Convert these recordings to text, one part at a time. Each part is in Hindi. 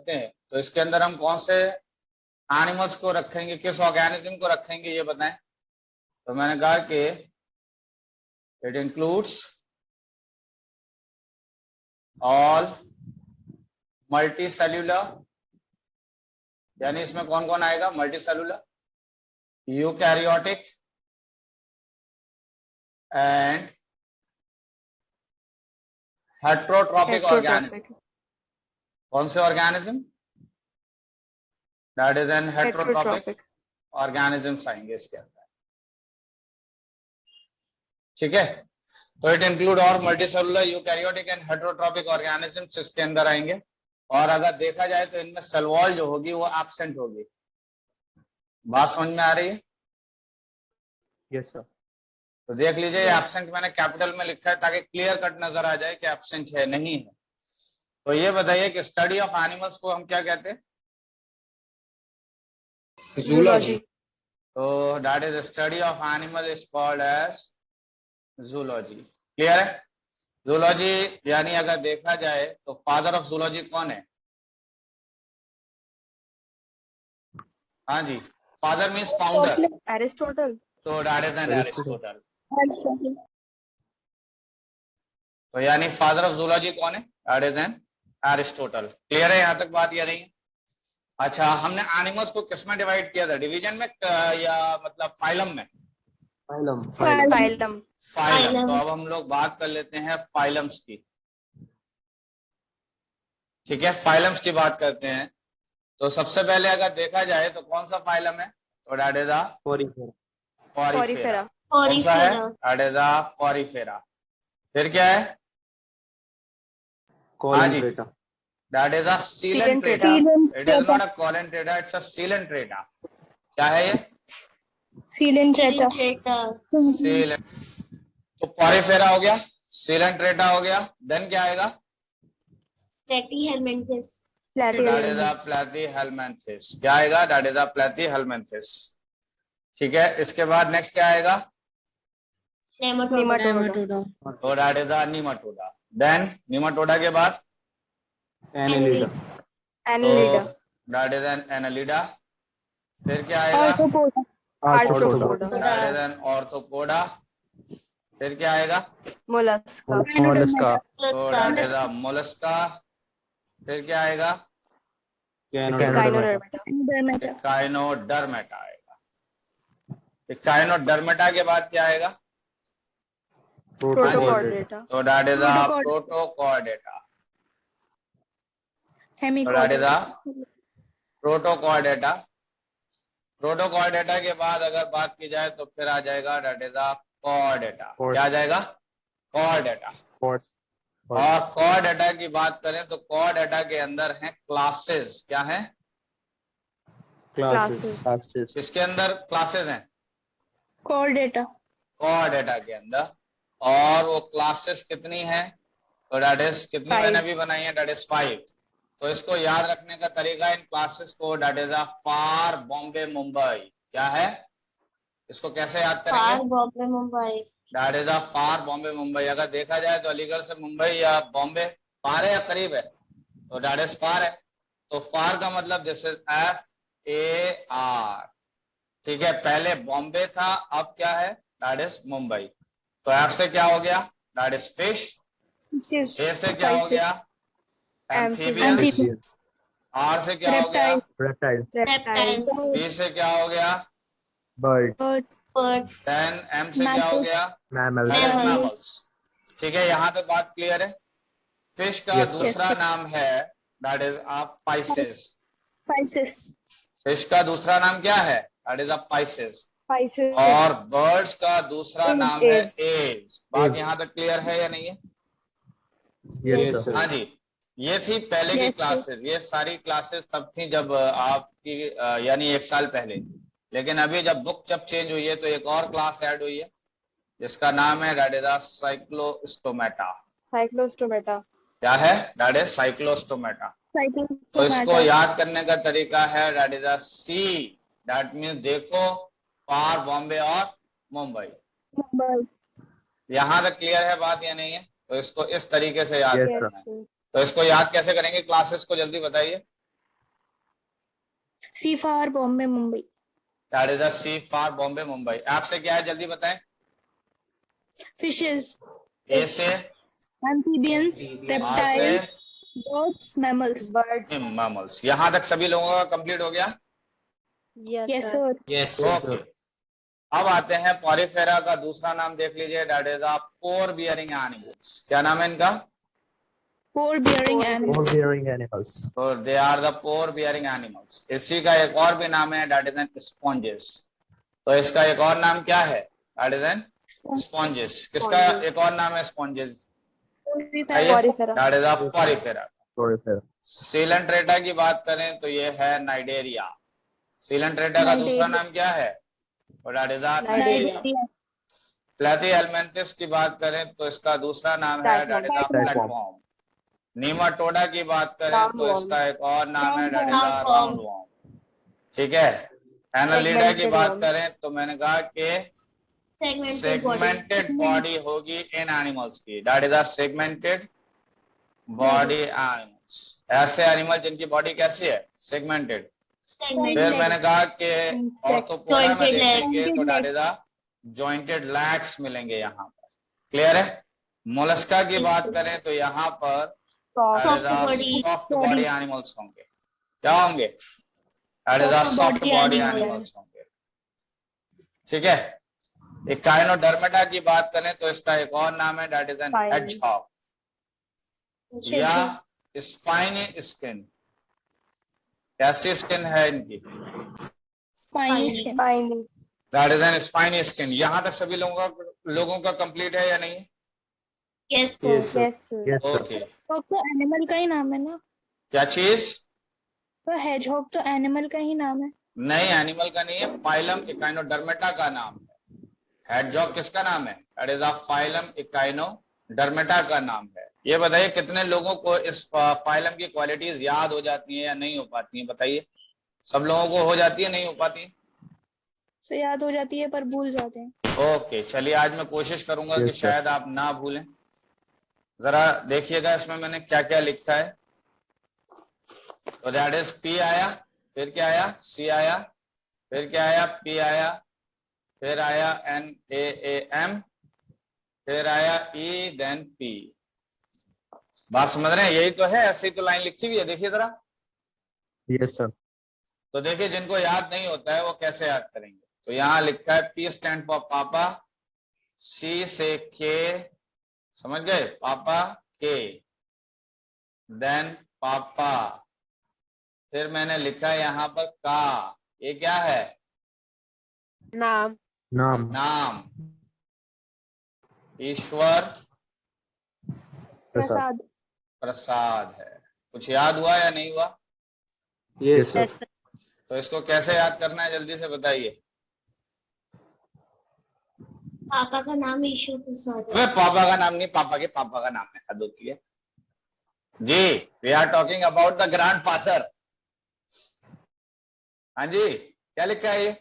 करते हैं तो इसके अंदर हम कौन से एनिमल्स को रखेंगे, किस ऑर्गेनिज्म को रखेंगे ये बताएं। तो मैंने कहा कि it includes all multi cellular, यानी इसमें कौन कौन आएगा, multi cellular, eukaryotic and heterotrophic organism. कौन से organism, that is N heterotrophic organisms आएंगे इसके अंदर, ठीक है। तो इट इंक्लूड और multicellular eukaryotic and heterotrophic organisms इसके अंदर आएंगे। और अगर देखा जाए तो इनमें सेल वॉल जो होगी वो एब्सेंट होगी। बात समझ में आ रही है? Yes sir. तो देख लीजिए एब्सेंट मैंने कैपिटल में लिखा है ताकि क्लियर कट नजर आ जाए कि एब्सेंट है नहीं है। तो ये बताइए कि स्टडी ऑफ एनिमल्स को हम क्या कहते हैं? जूलॉजी। तो that is study of animal is called as zoology. Clear है? जूलॉजी यानी अगर देखा जाए तो फादर ऑफ जूलॉजी कौन है? हाँ जी, फादर मीन्स फाउंडर, एरिस्टोटल। तो दैट इज एन एरिस्टोटल। तो यानी फादर ऑफ जूलॉजी कौन है? That is N Aristotle. Clear है यहां तक बात या नहीं? अच्छा, हमने एनिमल्स को किस में डिवाइड किया था, डिवीजन में या मतलब फाइलम में? फाइलम। फाइलम। फाइलम। तो अब हम लोग बात कर लेते हैं फाइलम्स की, ठीक है। फाइलम्स की बात करते हैं। तो सबसे पहले अगर देखा जाए तो कौन सा फाइलम है? तो दैट इज पॉरीफेरा। कौन सा है? That is Porifera. फिर क्या है? हाँ जी, that is Coelenterata. It is not a Coelenterata, it's a Coelenterata. क्या है ये? सीलेंट्रेटा। तो पॉरीफेरा हो गया, सीलेंट्रेटा हो गया, देन क्या आएगा? प्लेटीहेल्मिन्थेस। That is platyhelminthes. क्या आएगा? That is platyhelminthes. ठीक है, इसके बाद नेक्स्ट क्या आएगा? नेमाटोडा। तो that is nematoda. Then nematoda के बाद annelida. Annelida. That is an annelida. फिर क्या आएगा? Arthropoda. That is an arthropoda. फिर क्या आएगा? मोलस्का। तो दैट इज मोलस्का। फिर क्या आएगा? काइनोडर्मेटा। काइनोडर्मेटा आएगा। काइनोडर्मेटा के बाद क्या आएगा? प्रोटोकॉर्डेटा। तो that is Protochordata. Protochordata. Protochordata के बाद अगर बात की जाए तो फिर आ जाएगा दैट इज कॉर्डेटा। क्या आ जाएगा? कॉर्डेटा। और कॉर्डेटा की बात करें तो कॉर्डेटा के अंदर हैं क्लासेस। क्या है? क्लासेस। इसके अंदर क्लासेस हैं कॉर्डेटा। कॉर्डेटा के अंदर। और वो क्लासेस कितनी है? तो दैट इज कितनी मैंने अभी बनाई है? That is 5। तो इसको याद रखने का तरीका इन क्लासेस को, that is far Bombay Mumbai. क्या है? इसको कैसे याद करेंगे? Far Bombay Mumbai. That is far Bombay Mumbai. अगर देखा जाए तो अलीगढ़ से मुंबई या बॉम्बे फार है या करीब है? तो दैट इज फार है। तो फार का मतलब दिस इज FAR। ठीक है, पहले बॉम्बे था, अब क्या है? That is Mumbai. तो F से क्या हो गया? That is fish. A से क्या हो गया? एम्फीबियंस। R से क्या हो गया? रेप्टाइल। B से क्या हो गया? बर्ड्स। देन M से क्या हो गया? मैमल्स। ठीक है, यहाँ तक बात क्लियर है? फिश का दूसरा नाम है दैट इज पाइसेस। फिश का दूसरा नाम क्या है? That is Pisces. और बर्ड्स का दूसरा नाम है एव्स। बात यहाँ तक क्लियर है या नहीं है? Yes sir. हाँ जी, ये थी पहले की क्लासेस। ये सारी क्लासेस तब थी जब आपकी यानी 1 साल पहले। लेकिन अभी जब बुक चेंज हुई है तो एक और क्लास ऐड हुई है जिसका नाम है दैट इज साइक्लोस्टोमेटा। क्या है? That is Cyclostomata. तो इसको याद करने का तरीका है that is C। That means देखो फार बॉम्बे और मुंबई। यहाँ तक क्लियर है बात या नहीं है? तो इसको इस तरीके से याद करना है। तो इसको याद कैसे करेंगे क्लासेस को, जल्दी बताइए। C for Bombay, Mumbai. That is the C for Bombay Mumbai. आपसे क्या है जल्दी बताएं। Fishes, ए से amphibians, आर से reptiles, birds, mammals. Bird. Mammals. यहां तक सभी लोगों का कंप्लीट हो गया। Yes, sir. Yes, ओके, अब आते हैं पॉरीफेरा का दूसरा नाम देख लीजिए, that is the pore bearing animals. क्या नाम है इनका? Pore bearing Pore animals. all bearing animals. तो they are the pore bearing animals. इसी का एक और भी नाम है, दैट इज एन स्पॉन्जेस। तो इसका एक और नाम क्या है? That is N sponges. किसका एक और नाम है sponges? Porifera. That is a Porifera. Porifera. Coelenterata की बात करें तो ये है नाइडेरिया। सीलेंट्रेटा का दूसरा नाम क्या है? That is Cnidaria. Nigeria. प्लेथीहेल्मिन्थिस की बात करें तो इसका दूसरा नाम है, that is the Flatworm. Platform. नीमाटोडा की बात करें तो Roundworm. इसका एक और नाम है, that is the Roundworm. Roundworm. ठीक है। एनालिडा की Segmented बात worm. करें तो मैंने कहा कि सेगमेंटेड बॉडी होगी इन एनिमल्स की, that is a segmented body animals. ऐसे एनिमल जिनकी बॉडी कैसी है? सेगमेंटेड। फिर मैंने कहा कि ऑर्थोपोडा में देखेंगे तो that is a jointed legs मिलेंगे यहाँ पर। क्लियर है। मोलस्का की बात करें तो यहाँ पर सॉफ्ट बॉडी एनिमल्स होंगे। क्या होंगे? That is a soft body animals होंगे। ठीक है। इकाइनोडर्मेटा की बात करें तो इसका एक और नाम है, दैट इज एन हेडजहॉग या स्पाइनी स्किन। कैसी स्किन है इनकी? Spiny skin. Spiny. That is an spiny skin. यहां तक सभी लोगों का कंप्लीट है या नहीं? Yes, sir. Yes, sir. Yes, sir. Okay. तो एनिमल का ही नाम है ना? क्या चीज? तो हेजहॉग तो एनिमल का ही नाम है। नहीं, एनिमल का नहीं है, फाइलम इकाइनोडर्मेटा का नाम है। हेडजॉग किसका नाम है? That is a phylum Echinodermata का नाम है। ये बताइए कितने लोगों को इस फाइलम की क्वालिटीज याद हो जाती हैं या नहीं हो पाती हैं? बताइए। सब लोगों को हो जाती है, नहीं हो पाती? तो याद हो जाती है पर भूल जाते हैं। ओके, चलिए आज मैं कोशिश करूंगा कि Yes, sir. शायद आप ना भूलें। जरा देखिएगा इसमें मैंने क्या क्या लिखा है। तो दैट इज पी आया, फिर क्या आया? सी आया, फिर क्या आया? पी आया, फिर आया NAAM, फिर आया E, देन P। बात समझ रहे हैं? यही तो है, ऐसे ही तो लाइन लिखी हुई है, देखिए जरा। Yes, sir. तो देखिए जिनको याद नहीं होता है वो कैसे याद करेंगे। तो यहाँ लिखा है P स्टैंड फॉर पापा, C से K, समझ गए? पापा K, देन पापा, फिर मैंने लिखा है यहाँ पर का। ये क्या है? Naam. Naam. नाम। ईश्वर Prasad. प्रसाद है। कुछ याद हुआ या नहीं हुआ? Yes, sir. Yes, sir. तो इसको कैसे याद करना है जल्दी से बताइए। पापा का नाम ईश्वर प्रसाद अबे पापा का नाम नहीं, पापा के पापा का नाम है, हद होती है जी। We are talking about the grandfather. हाँ जी, क्या लिखा है ये?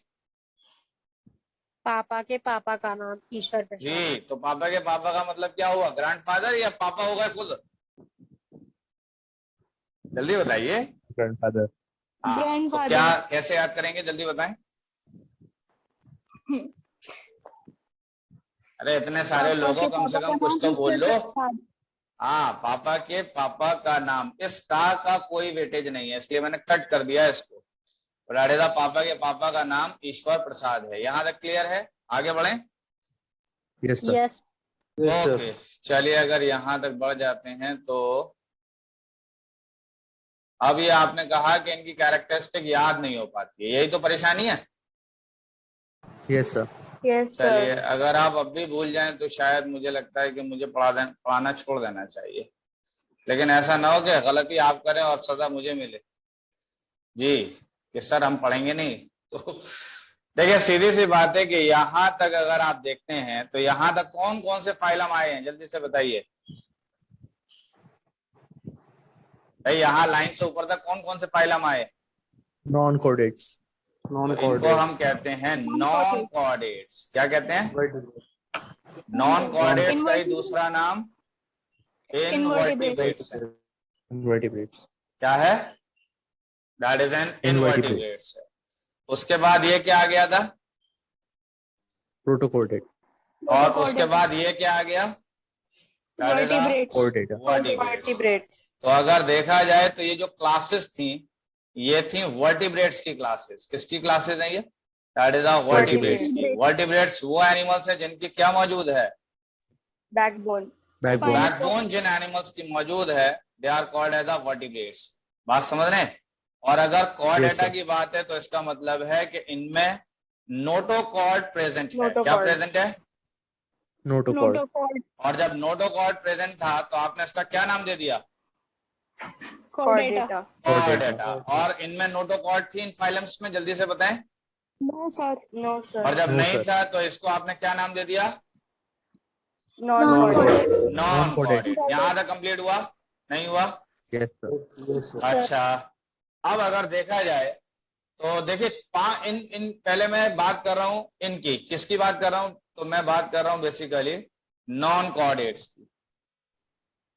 पापा के पापा का नाम ईश्वर प्रसाद। जी, तो पापा के पापा का मतलब क्या हुआ? ग्रैंडफादर या पापा होगा खुद? जल्दी बताइए। Grandfather. हाँ, तो Grandfather. क्या कैसे याद करेंगे जल्दी बताएं। अरे इतने सारे लोगों, कम से कम कुछ तो बोल लो। हाँ, पापा के पापा का नाम। इस का कोई वेटेज नहीं है, इसलिए मैंने कट कर दिया इसको। राडेदा पापा के पापा का नाम ईश्वर प्रसाद है। यहाँ तक क्लियर है? आगे बढ़ें। Yes, sir. Yes. Yes, sir. Okay, चलिए अगर यहाँ तक बढ़ जाते हैं तो अब ये आपने कहा कि इनकी कैरेक्टरिस्टिक याद नहीं हो पाती है, यही तो परेशानी है। Yes, sir. Yes, चलिए sir. अगर आप अब भी भूल जाएं तो शायद मुझे लगता है कि मुझे पढ़ाना छोड़ देना चाहिए, लेकिन ऐसा ना हो कि गलती आप करें और सजा मुझे मिले जी कि सर हम पढ़ेंगे नहीं। तो देखिए सीधी सी बात है कि यहाँ तक अगर आप देखते हैं तो यहाँ तक कौन कौन से फाइलम आए हैं जल्दी से बताइए भाई। यहाँ लाइन से ऊपर तक कौन कौन से फाइलम आए? Non-chordates. इनको हम कहते हैं नॉन कॉर्डेट्स। क्या कहते हैं? नॉन कॉर्डेट्स का ही दूसरा नाम इनवर्टिब्रेट्स है। Invertebrates. क्या है? That is N Invertebrate. Invertebrates है। उसके बाद ये क्या आ गया था? Protochordate. और उसके बाद ये क्या आ गया? That is a Vertebrates. Chordate. vertebrates। Vertebrates. तो अगर देखा जाए तो ये जो क्लासेस थी ये थी वर्टिब्रेट्स की क्लासेस। किसकी क्लासेस हैं ये? दैट इज अ वर्टिब्रेट्स की। वर्टिब्रेट्स वो एनिमल्स हैं जिनकी क्या मौजूद है? Backbone. Backbone. बैकबोन जिन एनिमल्स की मौजूद है they are called as the vertebrates. बात समझ रहे हैं? और अगर कॉर्डेटा sir. की बात है तो इसका मतलब है कि इनमें नोटोकॉर्ड प्रेजेंट है। क्या Notochord. प्रेजेंट है? Notochord. Notochord. और जब नोटोकॉर्ड प्रेजेंट था तो आपने इसका क्या नाम दे दिया? Chordata. Chordata. कॉर्डेटा। और इनमें नोटोकॉर्ड थी इन फाइलम्स में? जल्दी से बताएं। No, sir. No, sir. और जब No, नहीं sir. था तो इसको आपने क्या नाम दे दिया? Non-chordate. Non Non-chordate. कॉर्डेट। यहाँ तक कंप्लीट हुआ? नहीं हुआ? Yes, sir. अच्छा, अब अगर देखा जाए तो देखिए इन पहले मैं बात कर रहा हूं इनकी। किसकी बात कर रहा हूं? तो मैं बात कर रहा हूं बेसिकली नॉन कॉर्डेट्स की।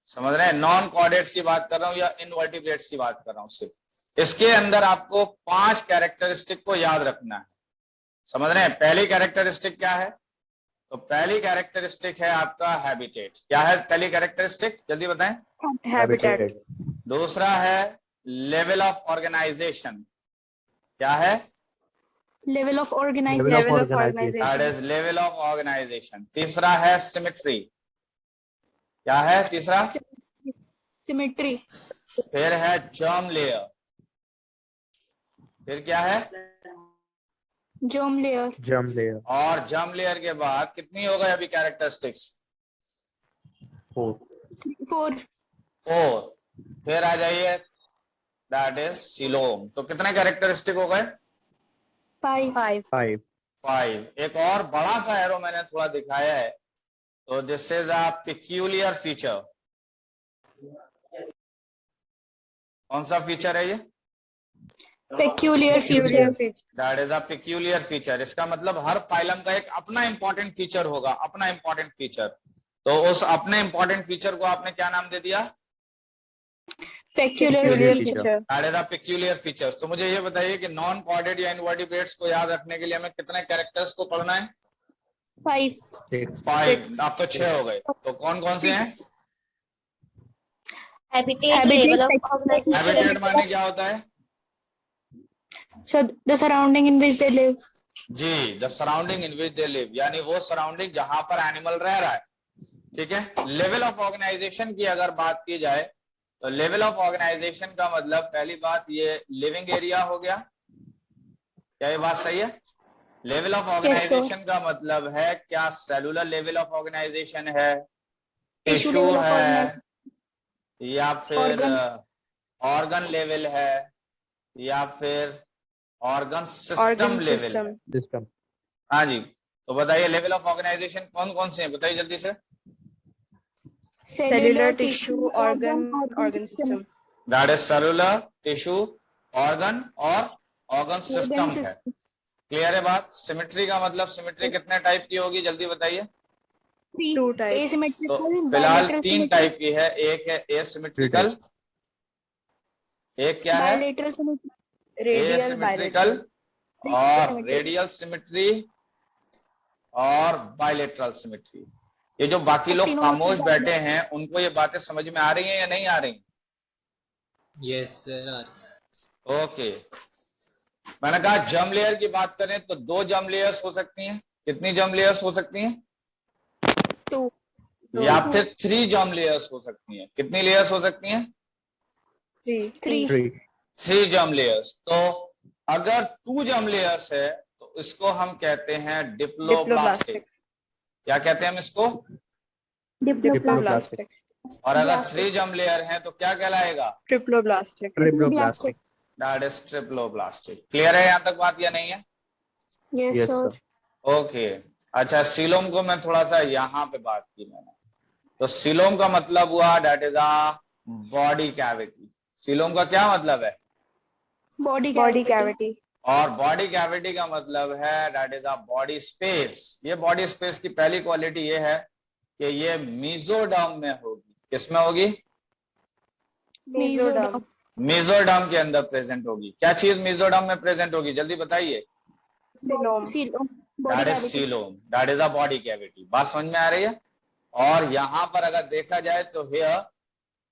समझ रहे हैं? नॉन कॉर्डेट्स की बात कर रहा हूं या इनवर्टिब्रेट्स की बात कर रहा हूं सिर्फ। इसके अंदर आपको 5 कैरेक्टरिस्टिक को याद रखना है। समझ रहे हैं? पहली कैरेक्टरिस्टिक क्या है? तो पहली कैरेक्टरिस्टिक है आपका हैबिटेट। क्या है पहली कैरेक्टरिस्टिक? जल्दी बताएं। Habitat. दूसरा है लेवल ऑफ ऑर्गेनाइजेशन। क्या है? Level of organization. Level of that organization. Is level of organization. तीसरा है सिमेट्री। क्या है तीसरा? Symmetry. फिर है जर्म लेयर। फिर क्या है? Germ layer. Germ layer. और जर्म लेयर के बाद कितनी हो गई अभी कैरेक्टरिस्टिक्स? 4. 4. 4। फिर आ जाइए दैट इज सीलोम। तो कितने कैरेक्टरिस्टिक हो गए? 5. 5. 5. 5। एक और बड़ा सा एरो मैंने थोड़ा दिखाया है। तो this is a peculiar feature. कौन सा फीचर है ये? Peculiar feature. Peculiar feature. That is a peculiar feature. इसका मतलब हर फाइलम का एक अपना इंपॉर्टेंट फीचर होगा, अपना इंपॉर्टेंट फीचर। तो उस अपने इंपॉर्टेंट फीचर को आपने क्या नाम दे दिया? Peculiar Peculiar feature. feature. That is a peculiar features. तो मुझे ये बताइए कि नॉन कॉर्डेट या इनवर्टिब्रेट्स को याद रखने के लिए हमें कितने कैरेक्टर्स को पढ़ना है? 5. 6. 5। अब तो 6 हो गए। तो कौन कौन से हैं? Habitat. Level of organization. Habitat माने क्या होता है? So the surrounding in which they live. जी, the surrounding in which they live, यानी वो सराउंडिंग जहां पर एनिमल रह रहा है। ठीक है। लेवल ऑफ ऑर्गेनाइजेशन की अगर बात की जाए तो लेवल ऑफ ऑर्गेनाइजेशन का मतलब पहली बात ये लिविंग एरिया हो गया। क्या ये बात सही है? लेवल ऑफ ऑर्गेनाइजेशन का मतलब है क्या सेलुलर लेवल ऑफ ऑर्गेनाइजेशन है, Tissue टिश्यू level of है, या फिर Organ. ऑर्गन लेवल है, या फिर organ system Organ level system. है। System. हाँ जी। तो बताइए लेवल ऑफ ऑर्गेनाइजेशन कौन कौन से हैं? बताइए जल्दी से। Cellular, tissue, organ system. That is cellular, tissue, organ और ऑर्गन सिस्टम है। क्लियर है बात? सिमेट्री का मतलब सिमेट्री कितने टाइप की होगी? जल्दी बताइए। 2 types. Asymmetrical. तो फिलहाल bilateral 3 symmetry, टाइप की है। एक है एसिमेट्रिकल, एक क्या है? Bilateral symmetry. Radial, asymmetrical bilateral. और Symmetry. रेडियल सिमेट्री और बायलेटरल सिमेट्री। ये जो बाकी लोग तीनों खामोश में बैठे हैं उनको ये बातें समझ में आ रही हैं या नहीं आ रही? Yes sir. ओके। मैंने कहा जर्म लेयर की बात करें तो 2 जर्म लेयर्स हो सकती हैं। कितनी जर्म लेयर्स हो सकती हैं? 2. या फिर 3 जर्म लेयर्स हो सकती हैं। कितनी लेयर्स हो सकती हैं? 3. 3. 3. 3 जर्म लेयर्स। तो अगर 2 जर्म लेयर्स है तो इसको हम कहते हैं डिप्लोब्लास्टिक। क्या कहते हैं हम इसको? Diploblastic. और अगर 3 जर्म लेयर है तो क्या कहलाएगा? Triploblastic. Triploblastic. That is triploblastic. Clear है यहाँ तक बात या नहीं है? Yes, Yes, sir. sir. Okay. अच्छा, सीलोम को मैं थोड़ा सा यहाँ पे बात की मैंने। तो सीलोम का मतलब हुआ that is a body cavity. Coelom का क्या मतलब है? Body Body cavity. cavity. और बॉडी कैविटी का मतलब है that is a body space. ये बॉडी स्पेस की पहली क्वालिटी ये है कि ये मीजोडर्म में होगी। किसमें होगी? Mesoderm. मेसोडर्म के अंदर प्रेजेंट होगी। क्या चीज मेसोडर्म में प्रेजेंट होगी, जल्दी बताइए। Coelom. Coelom that is coelom, that is a body cavity. बात समझ में आ रही है। और यहां पर अगर देखा जाए तो हियर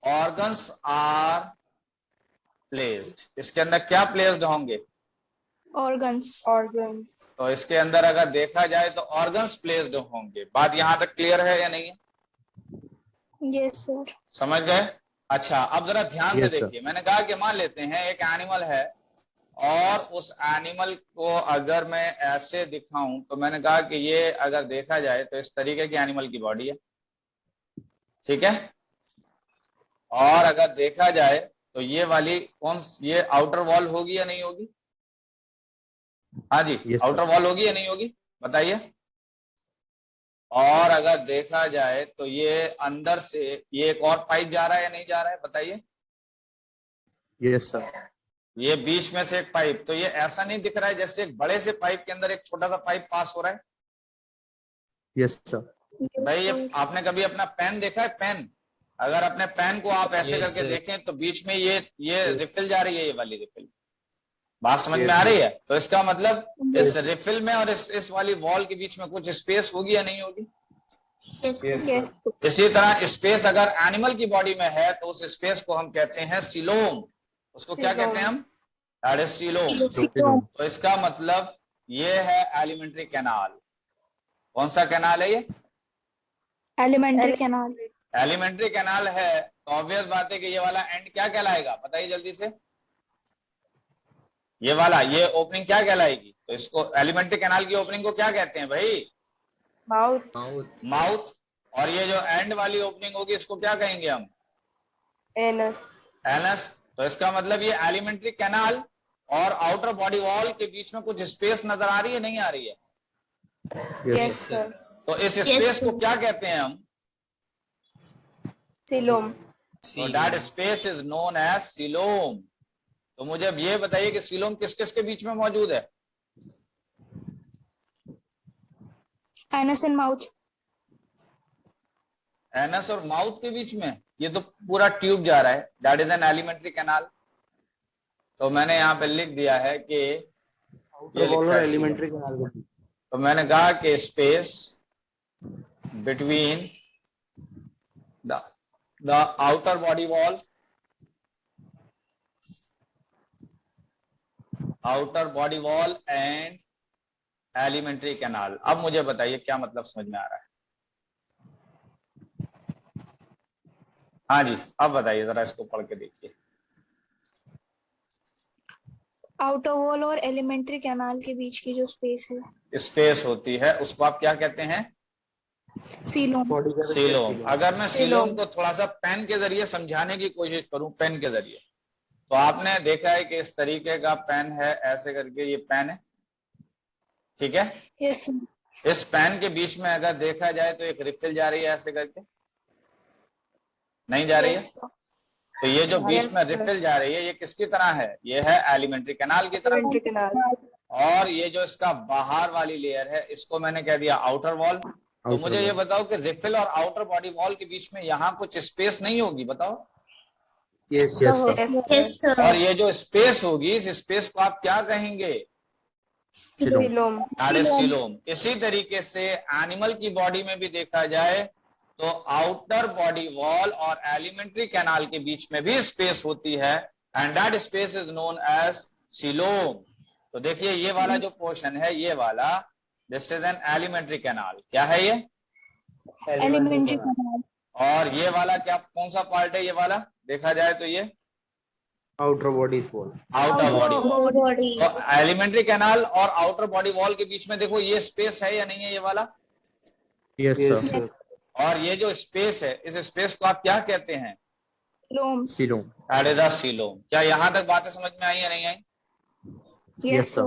ऑर्गन्स आर प्लेस्ड, इसके अंदर क्या प्लेस्ड होंगे, ऑर्गन्स। ऑर्गन्स। तो इसके अंदर अगर देखा जाए तो ऑर्गन्स प्लेस्ड होंगे। बात यहां तक क्लियर है या नहीं है, यस सर। समझ गए। अच्छा अब जरा ध्यान से Yes, sir. देखिए, मैंने कहा कि मान लेते हैं एक एनिमल है और उस एनिमल को अगर मैं ऐसे दिखाऊं तो मैंने कहा कि ये अगर देखा जाए तो इस तरीके की एनिमल की बॉडी है, ठीक है। और अगर देखा जाए तो ये वाली ये आउटर वॉल होगी या नहीं होगी, हाँ जी Yes, sir. आउटर वॉल होगी या नहीं होगी बताइए। और अगर देखा जाए तो ये अंदर से ये एक और पाइप जा रहा है या नहीं जा रहा है बताइए। Yes, sir. ये बीच में से एक पाइप, तो ये ऐसा नहीं दिख रहा है जैसे एक बड़े से पाइप के अंदर एक छोटा सा पाइप पास हो रहा है। Yes, sir. भाई ये आपने कभी अपना पेन देखा है, पेन अगर अपने पेन को आप ऐसे Yes, करके sir. देखें तो बीच में ये रिफिल जा रही है, ये वाली रिफिल। बात समझ में आ रही है। तो इसका मतलब इस रिफिल में और इस वाली वॉल के बीच में कुछ स्पेस होगी या नहीं होगी। यस। इसी तरह स्पेस अगर एनिमल की बॉडी में है तो उस स्पेस को हम कहते हैं सीलोम। उसको क्या कहते हैं हम, दैट इज सीलोम। सीलोम। तो इसका मतलब ये है एलिमेंट्री कैनाल। कौन सा कैनाल है ये, एलिमेंट्री कैनाल। एलिमेंट्री कैनाल है। तो ऑब्वियस बात है कि ये वाला एंड क्या कहलाएगा बताइए जल्दी से, ये वाला ये ओपनिंग क्या कहलाएगी। तो इसको एलिमेंट्री कैनाल की ओपनिंग को क्या कहते हैं भाई, माउथ। माउथ। माउथ। और ये जो एंड वाली ओपनिंग होगी इसको क्या कहेंगे हम, एनस। एनस। तो इसका मतलब ये एलिमेंट्री कैनाल और आउटर बॉडी वॉल के बीच में कुछ स्पेस नजर आ रही है, नहीं आ रही है। Yes. Yes sir. तो इस स्पेस को क्या कहते हैं हम, सीलोम। तो that space is known as coelom. तो मुझे अब ये बताइए कि सीलोम किस किस के बीच में मौजूद है, एनस एंड माउथ। एनस और माउथ के बीच में। ये तो पूरा ट्यूब जा रहा है, that is an alimentary canal. तो मैंने यहाँ पे लिख दिया है कि ये लिखा है एलिमेंट्री सीलोम। कैनाल के तो मैंने कहा कि space between the outer body wall, outer body wall and alimentary canal. अब मुझे बताइए क्या मतलब समझ में आ रहा है, हाँ जी अब बताइए जरा, इसको पढ़ के देखिए। आउटर वॉल और एलिमेंट्री कैनाल के बीच की जो स्पेस है, स्पेस होती है उसको आप क्या कहते हैं, सीलोम। सीलोम। अगर मैं सीलोम को थोड़ा सा पेन के जरिए समझाने की कोशिश करूं, पेन के जरिए, तो आपने देखा है कि इस तरीके का पेन है, ऐसे करके ये पेन है, ठीक है। यस। इस पेन के बीच में अगर देखा जाए तो एक रिफिल जा रही है ऐसे करके, नहीं जा रही है। तो ये जो बीच में रिफिल जा रही है ये किसकी तरह है, ये है एलिमेंट्री कैनाल की तरह। Alimentary canal. और ये जो इसका बाहर वाली लेयर है इसको मैंने कह दिया आउटर वॉल। तो मुझे ये बताओ कि रिफिल और आउटर बॉडी वॉल के बीच में यहाँ कुछ स्पेस नहीं होगी, बताओ। Yes, yes, sir. और ये जो स्पेस होगी इस स्पेस को आप क्या कहेंगे, सीलोम। सीलोम। इसी तरीके से एनिमल की बॉडी में भी देखा जाए तो आउटर बॉडी वॉल और एलिमेंट्री कैनाल के बीच में भी स्पेस होती है and that space is known as coelom. तो देखिए ये वाला जो पोर्शन है ये वाला, this is an alimentary canal. क्या है ये, एलिमेंट्री कैनाल। और ये वाला क्या, कौन सा पार्ट है ये वाला, देखा जाए तो ये outer body wall. Outer body. तो एलिमेंट्री कैनाल और आउटर बॉडी वॉल के बीच में देखो ये स्पेस है या नहीं है, ये वाला। Yes, sir. और ये जो स्पेस है इस स्पेस को आप क्या कहते हैं, coelom. Coelom. That is a coelom. क्या यहां तक बातें समझ में आई या नहीं आई, Yes, sir.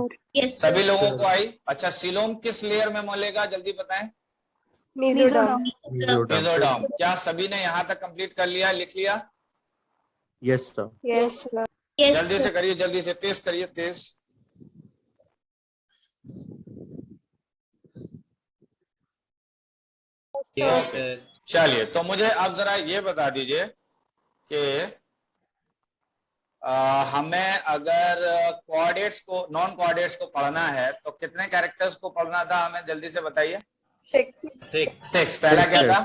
सभी लोगों को आई। अच्छा सीलोम किस लेयर में मिलेगा जल्दी बताएं, मेसोडर्म। मेसोडर्म। क्या सभी ने यहां तक कंप्लीट कर लिया, लिख लिया। Yes, sir. Yes sir. जल्दी से करिए, जल्दी से, तेज करिए, तेज। Yes sir. चलिए तो मुझे आप जरा ये बता दीजिए कि हमें अगर कोऑर्डिनेट्स को, नॉन कोऑर्डिनेट्स को पढ़ना है तो कितने कैरेक्टर्स को पढ़ना था हमें, जल्दी से बताइए। 6. 6। पहला क्या था?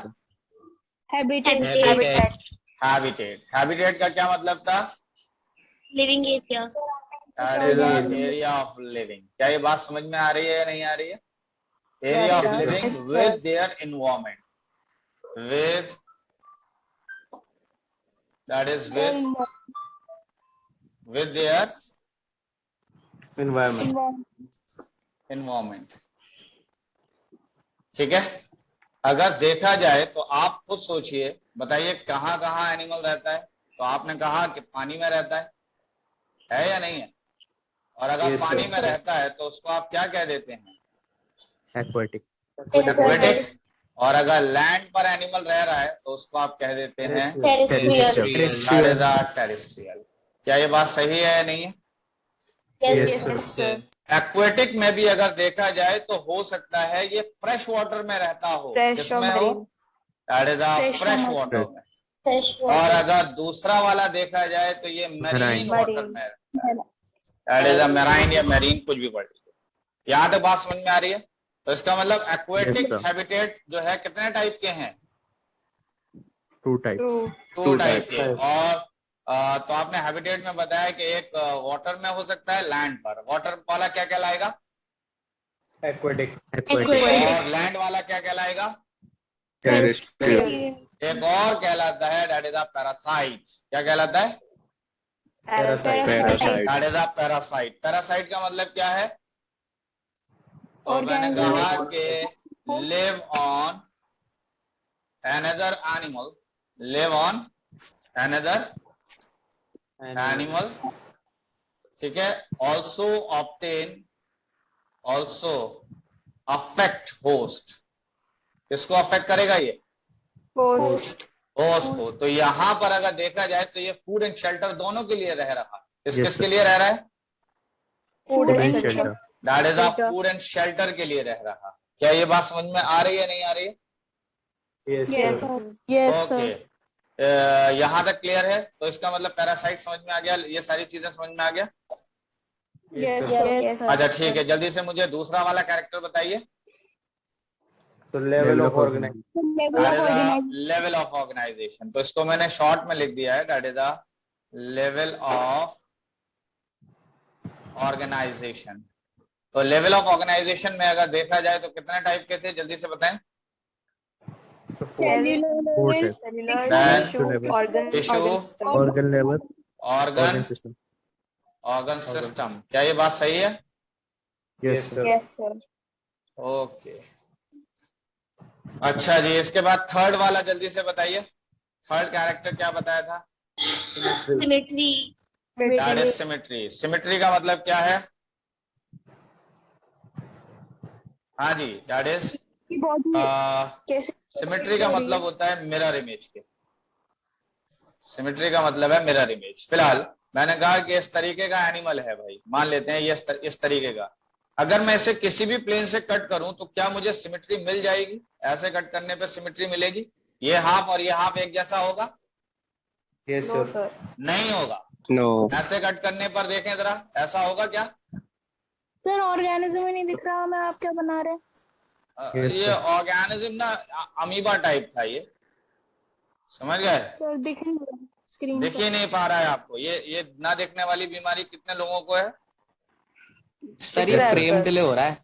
Habitat, habitat. हैबिटेट का क्या मतलब था? Living area. Area of living. क्या ये बात समझ में आ रही है या नहीं आ रही है? Area of living with their environment, with, that is with their environment। ठीक है। अगर देखा जाए तो आप खुद सोचिए, बताइए कहाँ कहाँ एनिमल रहता है। तो आपने कहा कि पानी में रहता है या नहीं है? और अगर पानी में रहता है तो उसको आप क्या कह देते हैं? एक्वेटिक। एक्वेटिक। और अगर लैंड पर एनिमल रह रहा है तो उसको आप कह देते हैं टेरेस्ट्रियल। क्या ये बात सही है या नहीं है? एक्वेटिक में भी अगर देखा जाए तो हो सकता है ये फ्रेश वाटर में रहता हो। किसमें हो? दैट इज फ्रेश वाटर में। और अगर दूसरा वाला देखा जाए तो ये मरीन वाटर में रहता है। दैट इज मैराइन या मैरीन, कुछ भी पढ़ लीजिए। यहाँ तक बात समझ में आ रही है? तो इसका मतलब एक्वेटिक हैबिटेट जो है कितने टाइप के हैं? 2 टाइप के। और तो आपने हैबिटेट में बताया कि एक वाटर में हो सकता है, लैंड पर। वाटर वाला क्या कहलाएगा? एक्वेटिक। और लैंड वाला क्या कहलाएगा? एक और कहलाता है, दैट इज अ पैरासाइट। क्या कहलाता है? That is a parasite. Parasite का मतलब क्या है? तो मैंने कहा कि live on another animal, live on another animal, ठीक है। Also obtain, also affect host. किसको अफेक्ट करेगा ये? होस्ट को। तो यहां पर अगर देखा जाए तो ये फूड एंड शेल्टर दोनों के लिए रह रहा है। किसके लिए रह रहा है? Food and shelter. That is a food and shelter के लिए रह रहा। क्या ये बात समझ में आ रही है नहीं आ रही है? ओके। यहाँ तक क्लियर है? तो इसका मतलब पैरासाइट समझ में आ गया, ये सारी चीजें समझ में आ गया। अच्छा ठीक है, जल्दी से मुझे दूसरा वाला कैरेक्टर बताइए। तो level of organization. Level of organization. तो इसको मैंने शॉर्ट में लिख दिया है, that is a level of organization. तो लेवल ऑफ ऑर्गेनाइजेशन में अगर देखा जाए तो कितने टाइप के थे, जल्दी से बताएं। Organ system. क्या ये बात सही है? Yes sir. ओके। अच्छा जी, इसके बाद थर्ड वाला जल्दी से बताइए। थर्ड कैरेक्टर क्या बताया था? Symmetry. That is symmetry. Symmetry का मतलब क्या है? हाँ जी, दैट इज सिमेट्री का मतलब होता है मिरर इमेज के। सिमेट्री का मतलब है मिरर इमेज। फिलहाल मैंने कहा कि इस तरीके का एनिमल है भाई, मान लेते हैं ये इस तरीके का। अगर मैं इसे किसी भी प्लेन से कट करूं तो क्या मुझे सिमेट्री मिल जाएगी? ऐसे कट करने पे सिमेट्री मिलेगी? ये हाफ और ये हाफ एक जैसा होगा? Yes sir. नहीं होगा। नो। ऐसे कट करने पर देखें जरा, ऐसा होगा क्या? सर ऑर्गेनिज्म ही नहीं दिख रहा हमें, आप क्या बना रहे हैं? ये ऑर्गेनिज्म ना अमीबा टाइप था ये, समझ गए? सर दिख नहीं रहा स्क्रीन दिख ही नहीं पा रहा है आपको। ये ना दिखने वाली बीमारी कितने लोगों को है? सर ये फ्रेम डिले हो रहा है।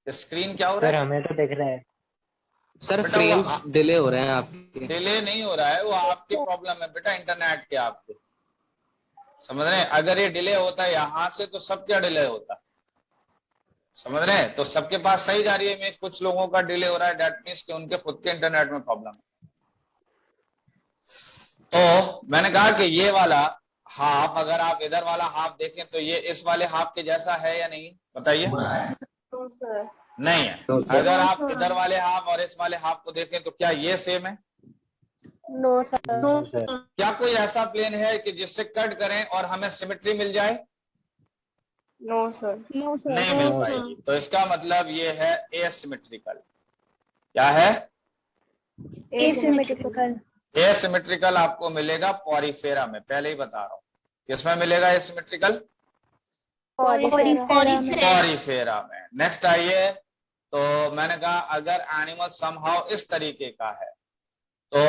स्क्रीन क्या हो रहा है? हमें तो दिख रहा है सर, फ्रेम्स डिले हो रहे हैं आपके। डिले नहीं हो रहा है, वो आपकी प्रॉब्लम है बेटा, इंटरनेट के आपके, समझ रहे हैं? अगर ये डिले होता है यहाँ से तो सब क्या डिले होता, समझ रहे हैं? तो सबके पास सही जा रही है इमेज, कुछ लोगों का डिले हो रहा है, दैट मींस कि उनके खुद के इंटरनेट में प्रॉब्लम है। तो मैंने कहा कि ये वाला हाफ, अगर आप इधर वाला हाफ देखें तो ये इस वाले हाफ के जैसा है या नहीं, बताइए? नहीं है। अगर आप इधर वाले हाफ और इस वाले हाफ को देखें तो क्या ये सेम है? No sir. क्या कोई ऐसा प्लेन है कि जिससे कट करें और हमें सिमेट्री मिल जाए? No sir. नहीं मिल पाएगी। तो इसका मतलब ये है एसिमेट्रिकल। क्या है? एसिमेट्रिकल। एसिमेट्रिकल आपको मिलेगा पॉरीफेरा में, पहले ही बता रहा हूं। किसमें मिलेगा ये सिमेट्रिकल? पॉरीफेरा में। नेक्स्ट आइए, तो मैंने कहा अगर एनिमल समहाउ इस तरीके का है, तो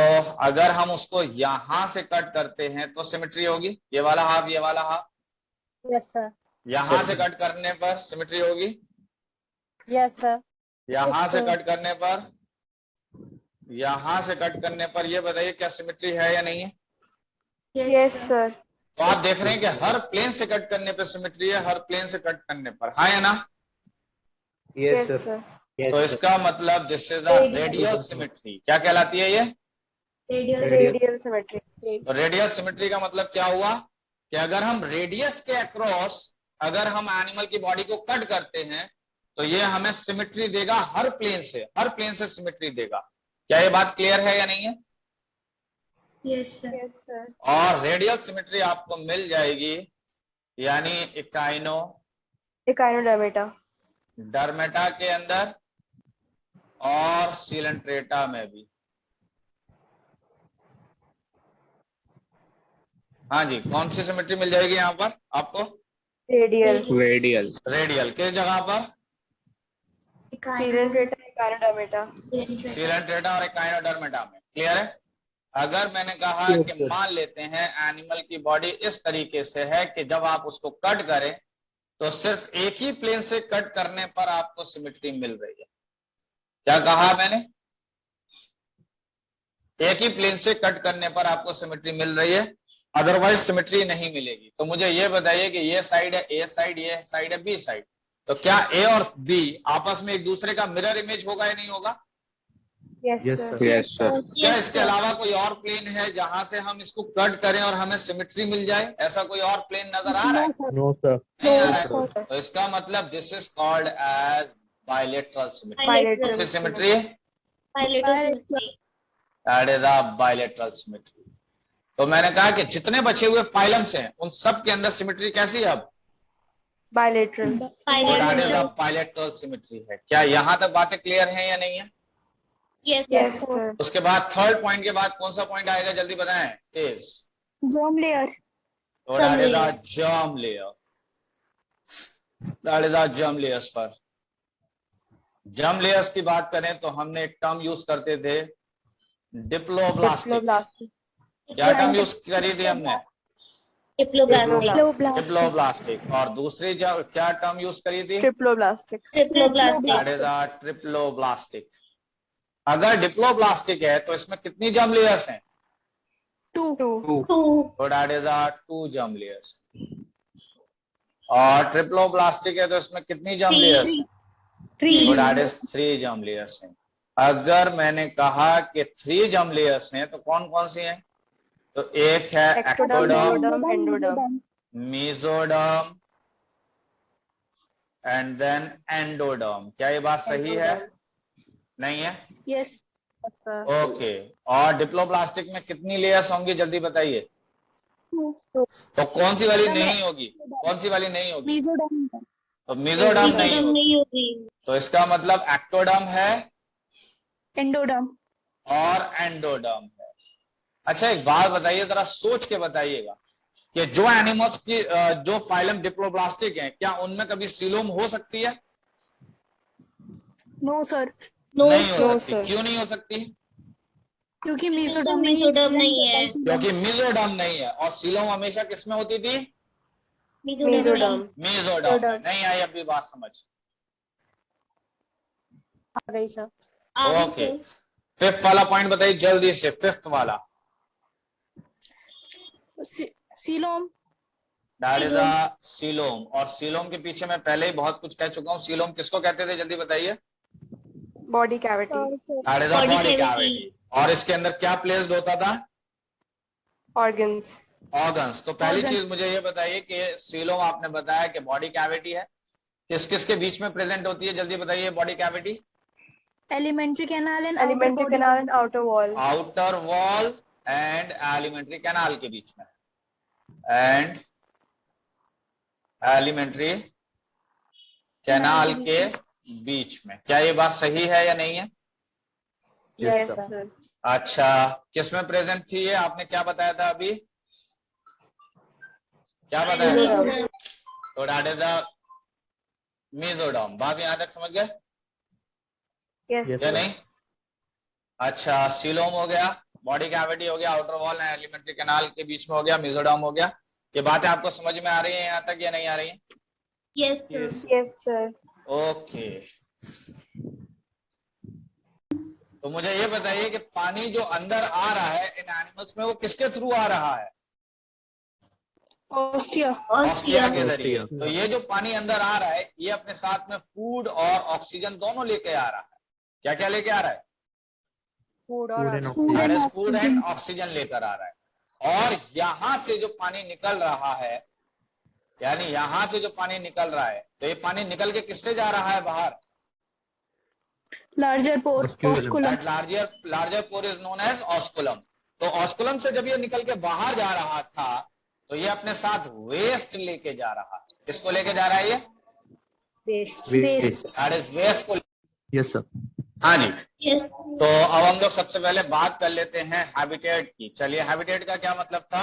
अगर हम उसको यहां से कट करते हैं तो सिमेट्री होगी, ये वाला हाफ, ये वाला हाफ। Yes sir. यहां से कट करने पर सिमेट्री होगी, यस सर। यहां से कट करने पर, यहां से कट करने पर, ये बताइए क्या सिमेट्री है या नहीं है? Yes, sir. तो आप देख रहे हैं कि हर प्लेन से कट करने पर सिमेट्री है, हर प्लेन से कट करने पर, हाँ या ना? Yes, sir. Yes, तो sir. इसका मतलब this is the radial symmetry. क्या कहलाती है ये? Radial symmetry. तो रेडियल सिमेट्री का मतलब क्या हुआ कि अगर हम रेडियस के अक्रॉस अगर हम एनिमल की बॉडी को कट करते हैं तो ये हमें सिमेट्री देगा, हर प्लेन से सिमेट्री देगा। क्या ये बात क्लियर है या नहीं है? Yes, sir. और रेडियल सिमेट्री आपको मिल जाएगी यानी Echinodermata. डर्मेटा के अंदर और सीलेंट्रेटा में भी। हाँ जी, कौन सी सिमेट्री मिल जाएगी यहाँ पर आपको? Radial. रेडियल किस जगह पर? Coelenterata, Echinodermata. सीलेंट्रेटा और एकाइनोडर्मेटा में। क्लियर है? अगर मैंने कहा Yes, कि sir. मान लेते हैं एनिमल की बॉडी इस तरीके से है कि जब आप उसको कट करें तो सिर्फ एक ही प्लेन से कट करने पर आपको सिमेट्री मिल रही है। क्या कहा मैंने? एक ही प्लेन से कट करने पर आपको सिमेट्री मिल रही है, अदरवाइज सिमेट्री नहीं मिलेगी। तो मुझे ये बताइए कि ये साइड है ए साइड, ये साइड है बी साइड, तो क्या ए और बी आपस में एक दूसरे का मिरर इमेज होगा या नहीं होगा? Yes, Yes, sir. sir. Yes, sir. क्या इसके अलावा कोई और प्लेन है जहां से हम इसको कट करें और हमें सिमेट्री मिल जाए? ऐसा कोई और प्लेन नजर आ रहा है? No, sir. नहीं आ रहा है। No, sir. तो इसका मतलब this is called as bilateral symmetry. Bilateral. कौन सी सिमेट्री है? Bilateral. That is a bilateral symmetry. तो मैंने कहा कि जितने बचे हुए फाइलम्स हैं उन सब के अंदर सिमेट्री कैसी है अब? Bilateral. That is a bilateral symmetry है। क्या यहां तक बातें क्लियर हैं या नहीं है? Yes, Yes, sir. sir. उसके बाद थर्ड पॉइंट के बाद कौन सा पॉइंट आएगा, जल्दी बताएं तेज। Germ layer. तो that is a germ layer, that is a germ layers पर। जर्म लेयर्स की बात करें तो हमने एक टर्म यूज करते थे डिप्लोब्लास्टिक। Diploblastic. क्या टर्म यूज करी थी हमने? Diploblastic. डिप्लोब्लास्टिक। और दूसरी क्या टर्म यूज करी थी? Triploblastic. Triploblastic. That is a triploblastic. अगर डिप्लोब्लास्टिक है तो इसमें कितनी जर्म लेयर्स हैं? 2. 2. तो that is a 2 germ layers. और ट्रिप्लोब्लास्टिक है तो इसमें कितनी जर्म लेयर्स हैं? 3. तो दैट इज 3 जर्म लेयर्स हैं। अगर मैंने कहा कि 3 जर्म लेयर्स हैं तो कौन कौन सी हैं? तो एक है Ectoderm, ectoderm, mesoderm, endoderm. Mesoderm and then endoderm. क्या ये बात सही है? नहीं है? Yes. ओके। और डिप्लोब्लास्टिक में कितनी लेयर्स होंगी, जल्दी बताइए। 2. तो कौन सी वाली नहीं होगी? कौन सी वाली नहीं होगी? Mesoderm. तो मीजोडर्म नहीं Mesoderm होगी। नहीं होगी. तो इसका मतलब एक्टोडर्म है Endoderm. और एंडोडर्म है। अच्छा एक बात बताइए, जरा सोच के बताइएगा कि जो एनिमल्स की जो फाइलम डिप्लोब्लास्टिक है, क्या उनमें कभी सीलोम हो सकती है? No, sir. No, नहीं हो no, सकती। sir. क्यों नहीं हो सकती? क्योंकि mesoderm Mesoderm नहीं है. क्योंकि मीजोडर्म नहीं है। और सीलोम हमेशा किसमें होती थी? Mesoderm. मीजोडर्म में। नहीं आई अभी बात समझ? आ गई सर. ओके। फिफ्थ वाला पॉइंट बताइए जल्दी से, फिफ्थ वाला। Coelom. That is a coelom. और सीलोम के पीछे मैं पहले ही बहुत कुछ कह चुका हूँ। सीलोम किसको कहते थे, जल्दी बताइए। Body cavity. That is a Body body cavity. Cavity. और इसके अंदर क्या प्लेस्ड होता था? Organs. ऑर्गन्स। तो पहली Organs. चीज मुझे ये बताइए कि सीलोम आपने बताया कि बॉडी कैविटी है, किस किस के बीच में प्रेजेंट होती है, जल्दी बताइए। Body cavity, Alimentary canal and Alimentary outer body. canal and outer wall. Outer wall and elementary canal के बीच में, एंड एलिमेंट्री कैनाल के बीच में। क्या ये बात सही है या नहीं है? Yes, sir. sir. अच्छा, किस में प्रेजेंट थी ये, आपने क्या बताया था अभी? क्या बताया? Mesoderm. तो दैट इज द मेसोडर्म। बात यहाँ तक समझ गए Yes, Yes, या sir. नहीं? अच्छा, सीलोम हो गया, बॉडी कैविटी हो गया, outer wall and elementary canal के बीच में हो गया, मेसोडर्म हो गया। ये बातें आपको समझ में आ रही है यहाँ तक या नहीं आ रही है? Yes, sir. Yes, sir. Okay, तो मुझे ये बताइए कि पानी जो अंदर आ रहा है इन एनिमल्स में, वो किसके थ्रू आ रहा है? ऑस्टिया। ऑस्टिया के Ostia. जरिए। तो ये जो पानी अंदर आ रहा है, ये अपने साथ में फूड और ऑक्सीजन दोनों लेके आ रहा है। क्या क्या लेके आ रहा है? Food Food or and Food and food oxygen. And oxygen लेकर आ रहा है। और यहां से जो पानी निकल रहा है, यानी यहां से जो पानी निकल रहा है, तो ये पानी निकल के किससे जा रहा है बाहर? Larger pore, Osculum. Osculum. That larger pore is known as osculum. तो ऑस्कुलम से जब ये निकल के बाहर जा रहा था, तो ये अपने साथ वेस्ट लेके जा रहा है। किसको लेके जा रहा है ये? waste. Waste. That is waste को। Yes, sir. हाँ जी। Yes. तो अब हम लोग सबसे पहले बात कर लेते हैं हैबिटेट की। चलिए, हैबिटेट का क्या मतलब था?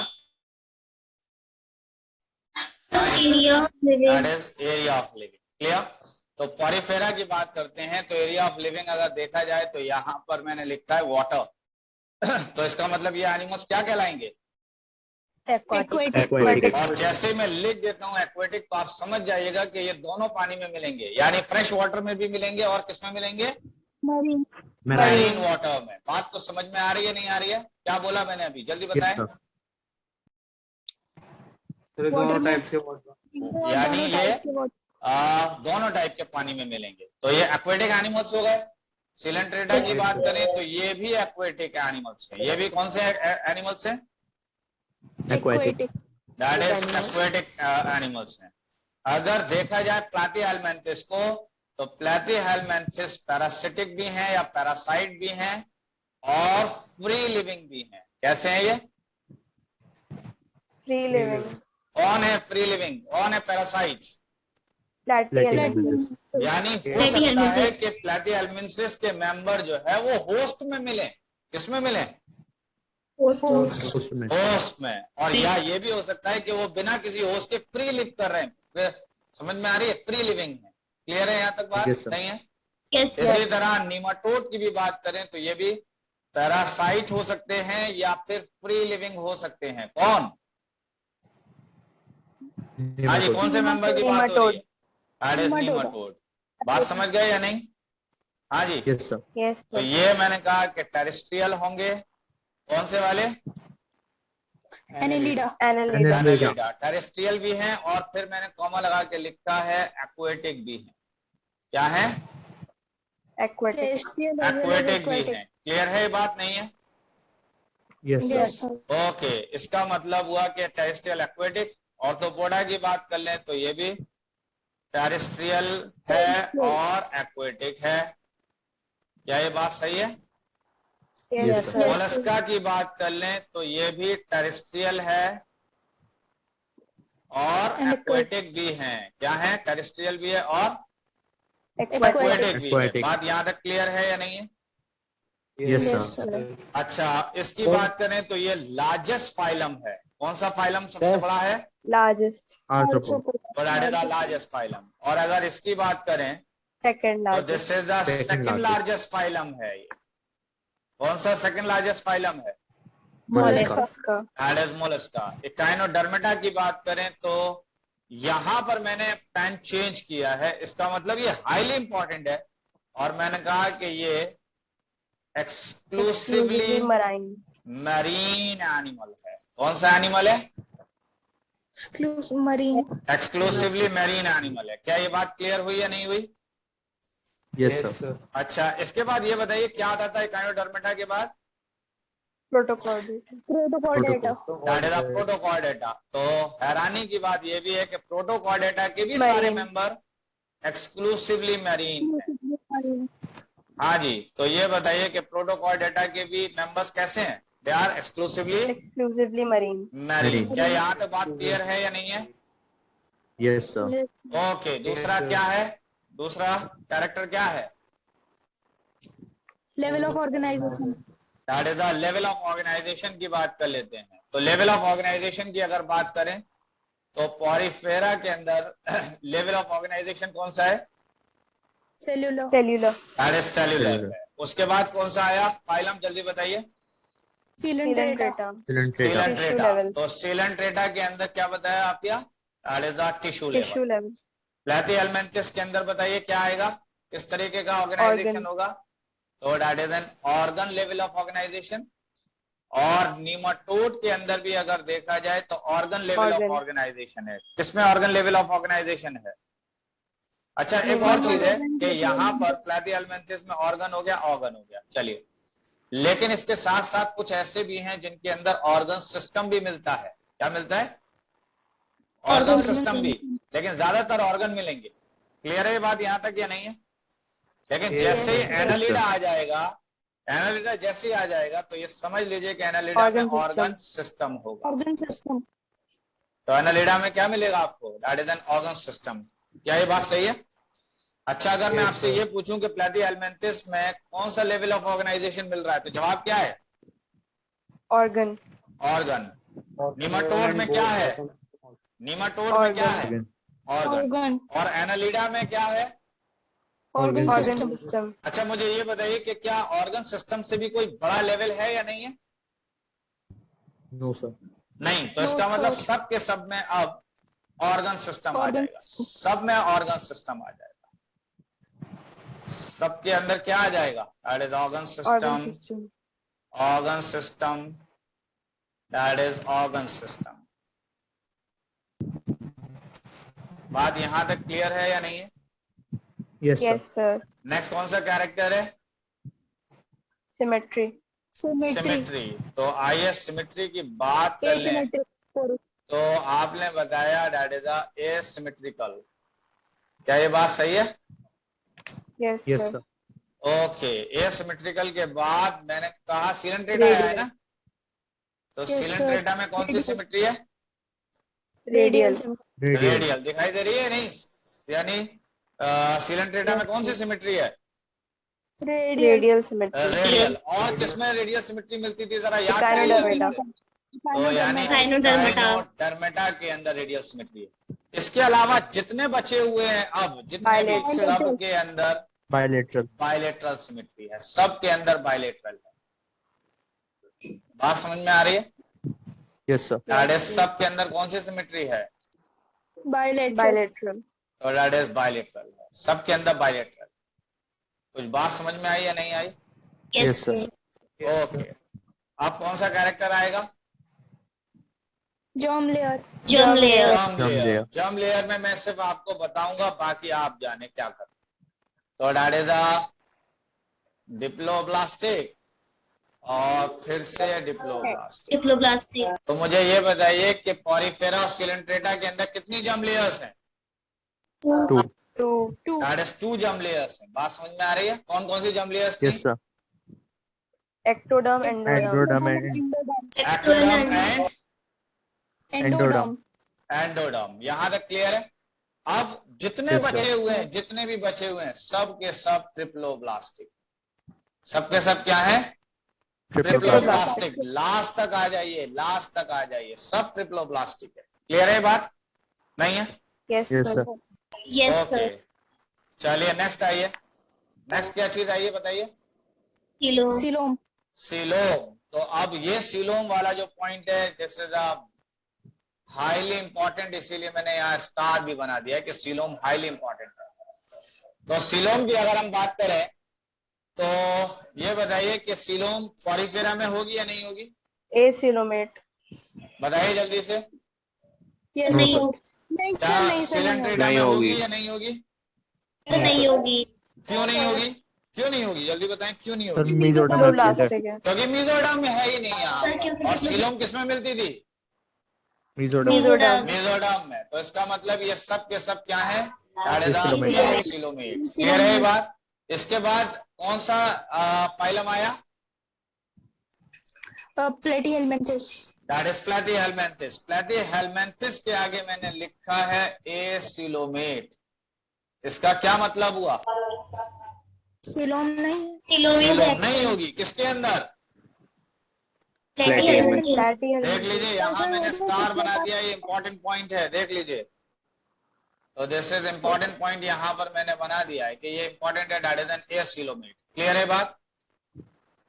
Area of that living. Is area of living. Clear? तो पॉरीफेरा की बात करते हैं, तो एरिया ऑफ लिविंग अगर देखा जाए तो यहां पर मैंने लिखा है वाटर। तो इसका मतलब ये एनिमल्स क्या कहलाएंगे? Aquatic. Aquatic. और जैसे मैं लिख देता हूं एक्वेटिक, तो आप समझ जाइएगा कि ये दोनों पानी में मिलेंगे, यानी फ्रेश वाटर में भी मिलेंगे और किसमें मिलेंगे? मरीन। मरीन वाटर में। बात तो समझ में आ रही है नहीं आ रही है? क्या बोला मैंने अभी, जल्दी Yes, बताएं। sir. दोनों टाइप के यानी ये वाटर। दोनों टाइप के पानी में मिलेंगे। तो ये एक्वेटिक एनिमल्स हो गए। सिलेंट्रेटा की बात करें तो ये भी एक्वेटिक एनिमल्स है। ये भी कौन से एनिमल्स हैं? Aquatic. That is aquatic animals हैं। अगर देखा जाए प्लैटीहेलमिन्थिस को, तो प्लैटीहेलमिन्थिस पैरासिटिक भी हैं या पैरासाइट भी हैं और फ्री लिविंग भी हैं। कैसे हैं ये? Free living. कौन है फ्री लिविंग, कौन है पैरासाइट? Platyhelminthes. यानी हो सकता है कि प्लैटीहेलमिन्थिस के मेंबर जो है वो होस्ट में मिले। किसमें मिले? Host में. होस्ट में। और या ये भी हो सकता है कि वो बिना किसी होस्ट के फ्री लिव कर रहे हैं। समझ में आ रही है? फ्री लिविंग है। क्लियर है यहाँ तक बात? Yes, sir. नहीं है? Yes. इसी तरह नीमाटोड की भी बात करें तो ये भी पैरासाइट हो सकते हैं या फिर फ्री लिविंग हो सकते हैं। कौन? हाँ जी, कौन से मेंबर की बात हो रही है? That is nematode. बात समझ गए या नहीं? हाँ जी। Yes, sir. Yes, तो sir. ये मैंने कहा कि टेरेस्ट्रियल होंगे। कौन से वाले? एनेलिडा। Annelida. एनालिडा। टेरेस्ट्रियल भी हैं और फिर मैंने कॉमा लगा के लिखा है एक्वेटिक भी है। क्या है? Aquatic. एक्वेटिक भी है। क्लियर है ये बात? नहीं है? Yes, sir. यस। ओके, इसका मतलब हुआ कि टेरेस्ट्रियल एक्वेटिक। ऑर्थोपोडा की बात कर लें तो ये भी टेरेस्ट्रियल है और एक्वेटिक है। क्या ये बात सही है? Yes, sir. मोलस्का की बात कर लें तो ये भी टेरेस्ट्रियल है और एक्वेटिक भी है। क्या है? टेरेस्ट्रियल भी है और Aquatic. एक्वेटिक भी है। Aquatic. बात यहाँ तक क्लियर है या नहीं है? Yes, Yes, sir. sir. अच्छा, इसकी बात करें तो ये लार्जेस्ट फाइलम है। कौन सा फाइलम सबसे बड़ा है? Largest. Arthropod. Largest phylum. और अगर इसकी बात करें Second तो largest. This is the Second second largest. Largest phylum है। ये कौन सा सेकंड लार्जेस्ट फाइलम है? Mollusca. Mollusca. That is Mollusca. Echinodermata की बात करें तो यहां पर मैंने पेन चेंज किया है। इसका मतलब ये हाईली इंपॉर्टेंट है और मैंने कहा कि ये exclusively Exclusively marine. Marine animal है। कौन सा एनिमल है? मरीन। एक्सक्लूसिवली मरीन एनिमल है। क्या ये बात क्लियर हुई या नहीं हुई? Yes, sir. अच्छा, इसके बाद ये बताइए क्या आता था इकाइनोडर्मेटा के बाद? Protochordata. Protochordata. That is Protochordata. तो हैरानी की बात ये भी है कि प्रोटोकॉर्डेटा के भी सारे Marine. मेंबर एक्सक्लूसिवली मरीन है। हाँ जी, तो ये बताइए कि प्रोटोकॉर्डेटा के भी मेंबर्स कैसे हैं? They are exclusively Exclusively marine. Marine. क्या यहाँ तक बात क्लियर है या नहीं है? Yes, sir. ओके, दूसरा क्या है? दूसरा कैरेक्टर क्या है? Level of organization. That is the level of organization की बात कर लेते हैं। तो लेवल ऑफ ऑर्गेनाइजेशन की अगर बात करें तो पॉरीफेरा के अंदर लेवल ऑफ ऑर्गेनाइजेशन कौन सा है? Cellular. Cellular. That is cellular. Cellular. उसके बाद कौन सा आया? फाइलम, जल्दी बताइए। सीलेंट्रेटा। Coelenterata. सीलेंट्रेटा। level. तो सीलेंट्रेटा के अंदर क्या बताया आप? क्या that is tissue level. Tissue level. प्लेटिहेल्मिन्थस के अंदर बताइए क्या आएगा, किस तरीके का ऑर्गेनाइजेशन Organ. होगा? तो that is an organ level of organization. और नीमाटोड के अंदर भी अगर देखा जाए तो organ level of Organ. Organization है। किसमें ऑर्गन लेवल ऑफ ऑर्गेनाइजेशन है? अच्छा, एक और चीज है कि यहाँ पर प्लेटिहेल्मिन्थस में ऑर्गन हो गया, ऑर्गन हो गया, चलिए। लेकिन इसके साथ साथ कुछ ऐसे भी हैं जिनके अंदर ऑर्गन सिस्टम भी मिलता है। क्या मिलता है? ऑर्गन सिस्टम भी, लेकिन ज्यादातर ऑर्गन मिलेंगे। क्लियर है ये बात यहाँ तक या नहीं है? लेकिन जैसे ही एनालिडा आ जाएगा, एनालिडा जैसे ही आ जाएगा तो ये समझ लीजिए कि एनालिडा में Organ system. ऑर्गन सिस्टम होगा। Organ system. तो एनालिडा में क्या मिलेगा आपको? That is an organ system. क्या ये बात सही है? अच्छा, अगर मैं आपसे ये पूछूं कि प्लेटिहेल्मिन्थस में कौन सा लेवल ऑफ ऑर्गेनाइजेशन मिल रहा है, तो जवाब क्या है? Organ. ऑर्गन। नीमाटोड में क्या है? नीमाटोड में क्या है? ऑर्गन। ऑर्गन। और एनालिडा में क्या है? Organ Organ system. system. अच्छा, मुझे ये बताइए कि क्या ऑर्गन सिस्टम से भी कोई बड़ा लेवल है या नहीं है? No, sir. नहीं। तो No, इसका मतलब sir. सब के सब में अब ऑर्गन सिस्टम आ Organ जाएगा। सब में ऑर्गन सिस्टम आ जाएगा। सबके अंदर क्या आ जाएगा? That is organ Organ system. system. Organ system, that is organ system. बात यहां तक क्लियर है या नहीं है? Yes, sir. Yes, sir. Next कौन सा कैरेक्टर है? Symmetry. सिमेट्री। सिमेट्री। तो आइए सिमेट्री की बात कर लें। एसिमेट्रिक। तो आपने बताया दैट इज एसिमेट्रिकल। क्या ये बात सही है? Yes, Yes, sir. sir. Okay. Asymmetrical के बाद मैंने कहा सिलेंट्रेटा है ना? तो Yes, सिलेंट्रेटा में कौन सी सिमेट्री है? Radial. Radial. रेडियल। दिखाई दे रही है नहीं? यानी सिलेंट्रेटा में कौन सी सिमेट्री है? रेडियल। Radial symmetry. रेडियल। और किसमें रेडियल सिमेट्री मिलती थी, जरा याद Gynodermata. करिए। तो यानी गायनोडर्मेटा के अंदर रेडियल सिमेट्री है। इसके अलावा जितने बचे हुए हैं अब, जितने भी, Bilateral. सब के अंदर Bilateral. बायलेटरल सिमेट्री है। सब के अंदर बायलेटरल है। बात समझ में आ रही है? Yes, sir. दैट इज सब के अंदर कौन सी सिमेट्री है? बायलेटरल। Bilateral. तो दैट इज बायलेटरल है। सब के अंदर बायलेटरल। कुछ बात समझ में आई या नहीं आई? Yes, sir. ओके। अब कौन सा कैरेक्टर आएगा? Germ layer. germ layer, germ Germ layer. layer. Germ layer में मैं सिर्फ आपको बताऊंगा, बाकी आप जाने क्या कर। तो दैट इज अ डिप्लोब्लास्टिक और फिर से डिप्लोब्लास्टिक। diploblastic, तो मुझे ये बताइए कि पॉरीफेरा और सिलेंट्रेटा के अंदर कितनी जर्म लेयर्स हैं? Two. Two. That is 2 germ layers हैं। बात समझ में आ रही है? कौन कौन सी जर्म लेयर्स थी? Yes, sir. Ectoderm, endoderm. Endoderm and ectoderm and endoderm. Endoderm. यहां तक क्लियर है? अब जितने Yes, sir. बचे हुए हैं, जितने भी बचे हुए हैं, सब के सब ट्रिप्लोब्लास्टिक। सब के सब क्या है? ट्रिप्लोब्लास्टिक। लास्ट तक आ जाइए, लास्ट तक आ जाइए, सब ट्रिप्लोब्लास्टिक है। क्लियर है ये बात? नहीं है? Yes, Yes, sir. sir. yes okay. sir, चलिए नेक्स्ट आइए। नेक्स्ट क्या चीज आइए बताइए? coelom, coelom. सीलोम। तो अब ये सीलोम वाला जो पॉइंट है, this is a highly important, इसीलिए मैंने यहाँ स्टार भी बना दिया है कि सीलोम हाईली इंपॉर्टेंट है। तो सीलोम की अगर हम बात करें तो ये बताइए कि सीलोम पॉरीफेरा में होगी या नहीं होगी? Acoelomate. बताइए जल्दी से। यस। नहीं नहीं क्या सर, नहीं सर, नहीं सिलेंट्रेटा में होगी या नहीं होगी? नहीं होगी, क्यों नहीं होगी? क्यों नहीं होगी? जल्दी बताएं क्यों नहीं Sir, होगी? mesoderm and Diploblastic है. क्योंकि मीजोडर्म में है ही नहीं यहाँ। सर, क्योंकि और सीलोम किसमें मिलती थी? mesoderm. mesoderm, मीजोडर्म में। तो इसका मतलब ये सब के सब क्या है? Acylomate. सीलोमेट। क्लियर है ये बात? इसके बाद कौन सा फाइलम आया? प्लेटिहेल्मिन्थस। That is प्लेटिहेल्मिन्थस। प्लेटिहेल्मिन्थस के आगे मैंने लिखा है एसिलोमेट। इसका क्या मतलब हुआ? सिलोम नहीं। coelom सीलोम है, नहीं होगी। किसके अंदर? Platyhelminths. देख लीजिए यहाँ मैंने स्टार बना दिया, ये इंपॉर्टेंट पॉइंट है, देख लीजिए। तो दिस इज इंपॉर्टेंट पॉइंट, यहाँ पर मैंने बना दिया है कि ये इंपॉर्टेंट है, that is N air coelomate. Clear है बात?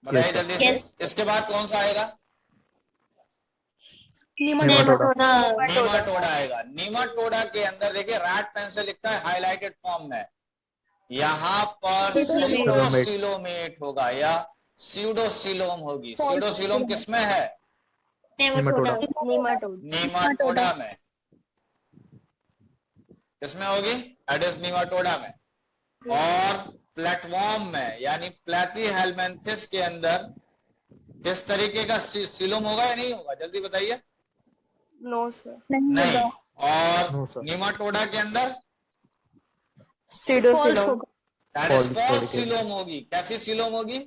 बताइए Yes, sir. जल्दी Yes. से। इसके बाद कौन सा आएगा? Nematode. नीमाटोडा आएगा। नीमाटोडा के अंदर देखिए रैट पेन से लिखा है हाईलाइटेड फॉर्म में, यहाँ पर सीडोसिलोमेट होगा या सीडोसिलोम होगी। सीडोसिलोम किसमें है? Nematode. नीमाटोडा में। किसमें होगी? दैट इज नीमाटोडा में। और प्लेटफॉर्म में यानी प्लेटीहेल्मिंथस के अंदर किस तरीके का सीलोम होगा या नहीं होगा? जल्दी बताइए। No, sir. नहीं। No, और sir. नीमाटोडा के अंदर Pseudocylum. That is False false taricle. Coelom होगी। कैसी सीलोम होगी?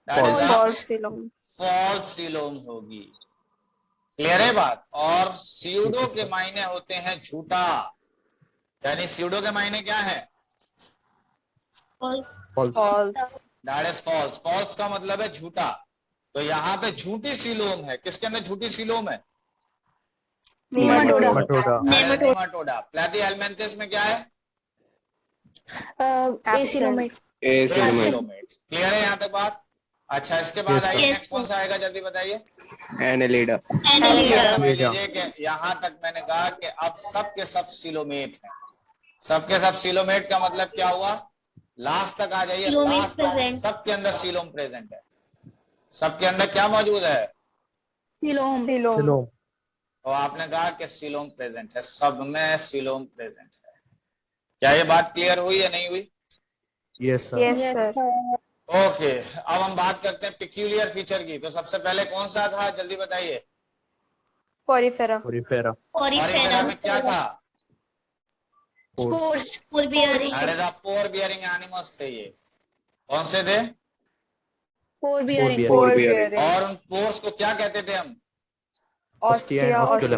False silum. फॉल्स सीलोम होगी। क्लियर है बात? और सीडो के मायने होते हैं झूठा, यानी सीडो के मायने क्या है? False. False. That is false. False का मतलब है झूठा। तो यहाँ पे झूठी सीलोम है। किसके अंदर झूठी सीलोम है? Nematode. Nematode. नेमाटोडा। प्लेटीहेल्मिंथस में क्या है? एसिलोमेट। एसिलोमेट। क्लियर है यहाँ तक बात? अच्छा, इसके बाद Yes, sir. आइए नेक्स्ट कौन सा आएगा, जल्दी बताइए। Annelida. Annelida. समझ लीजिए कि यहाँ तक मैंने कहा कि अब सबके सब सीलोमेट हैं। सबके सब सीलोमेट का मतलब क्या हुआ? लास्ट तक आ जाइए। Coelomate last present. सबके अंदर सीलोम प्रेजेंट है। सबके अंदर क्या मौजूद है? सिलोम। Silom. तो आपने कहा कि सीलोम प्रेजेंट है, सब में सीलोम प्रेजेंट है। क्या ये बात क्लियर हुई या नहीं हुई? Yes, sir. Yes, sir. Okay, अब हम बात करते हैं पिक्यूलियर फीचर की। तो सबसे पहले कौन सा था, जल्दी बताइए। Porifera. Porifera. ऑरिफेरा में क्या था? स्पोर्स। Spore bearing. पोर बियरिंग एनिमल्स थे ये। कौन से थे? पोर Pore bearing. bearing. Pore bearing. bearing. और उन पोर्स को क्या कहते थे हम? Ostia and Ostia.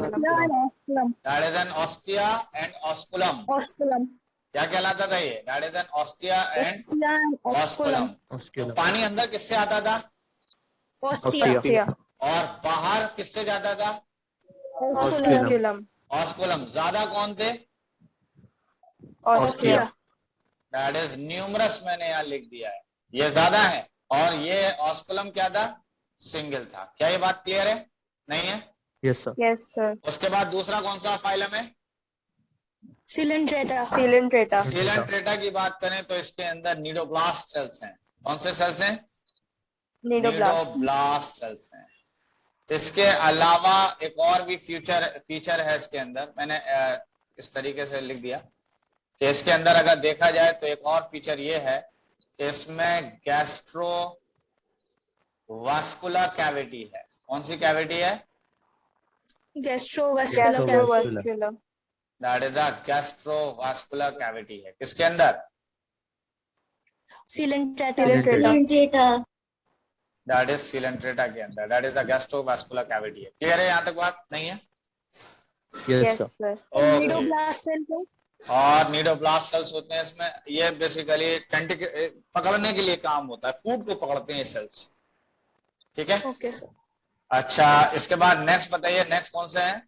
osculum. That is N ostia and osculum. Osculum. क्या कहलाता था ये? That is N ostia and osculum. तो Osculum. पानी अंदर किससे आता था? ऑस्टिया। Ostia. और बाहर किससे जाता था? ऑस्कुलम। Osculum. ऑस्कुलम। ज्यादा कौन थे? Ostia. दैट इज न्यूमरस, मैंने यहाँ लिख दिया है, ये ज्यादा है। और ये ऑस्कुलम क्या था? सिंगल था। क्या ये बात क्लियर है? नहीं है? Yes, sir. Yes, sir. उसके बाद दूसरा कौन सा फाइलम है? सिलेंड्रेटा। Coelenterata. सिलेंट्रेटा की बात करें तो इसके अंदर नीडोब्लास्ट सेल्स हैं। कौन से सेल्स हैं? Nidoblast. नीडोब्लास्ट सेल्स हैं। इसके अलावा एक और भी फीचर है इसके अंदर, मैंने इस तरीके से लिख दिया कि इसके अंदर अगर देखा जाए तो एक और फीचर ये है कि इसमें गैस्ट्रोवास्कुलर कैविटी है। कौन सी कैविटी है? Gastrovascular. Gastrovascular. That is a gastrovascular cavity है। किसके अंदर? Coelenterata. Coelenterata. That is Coelenterata के अंदर। That is a gastrovascular cavity है। क्लियर है यहाँ तक बात? नहीं है? Yes, Yes, sir. sir. Okay. Cnidoblast cell को और नीडोब्लास्ट सेल्स होते हैं इसमें। ये बेसिकली पकड़ने के लिए काम होता है, फूड को पकड़ते हैं ये सेल्स। ठीक है? Okay sir. अच्छा, इसके बाद नेक्स्ट बताइए, नेक्स्ट कौन से हैं?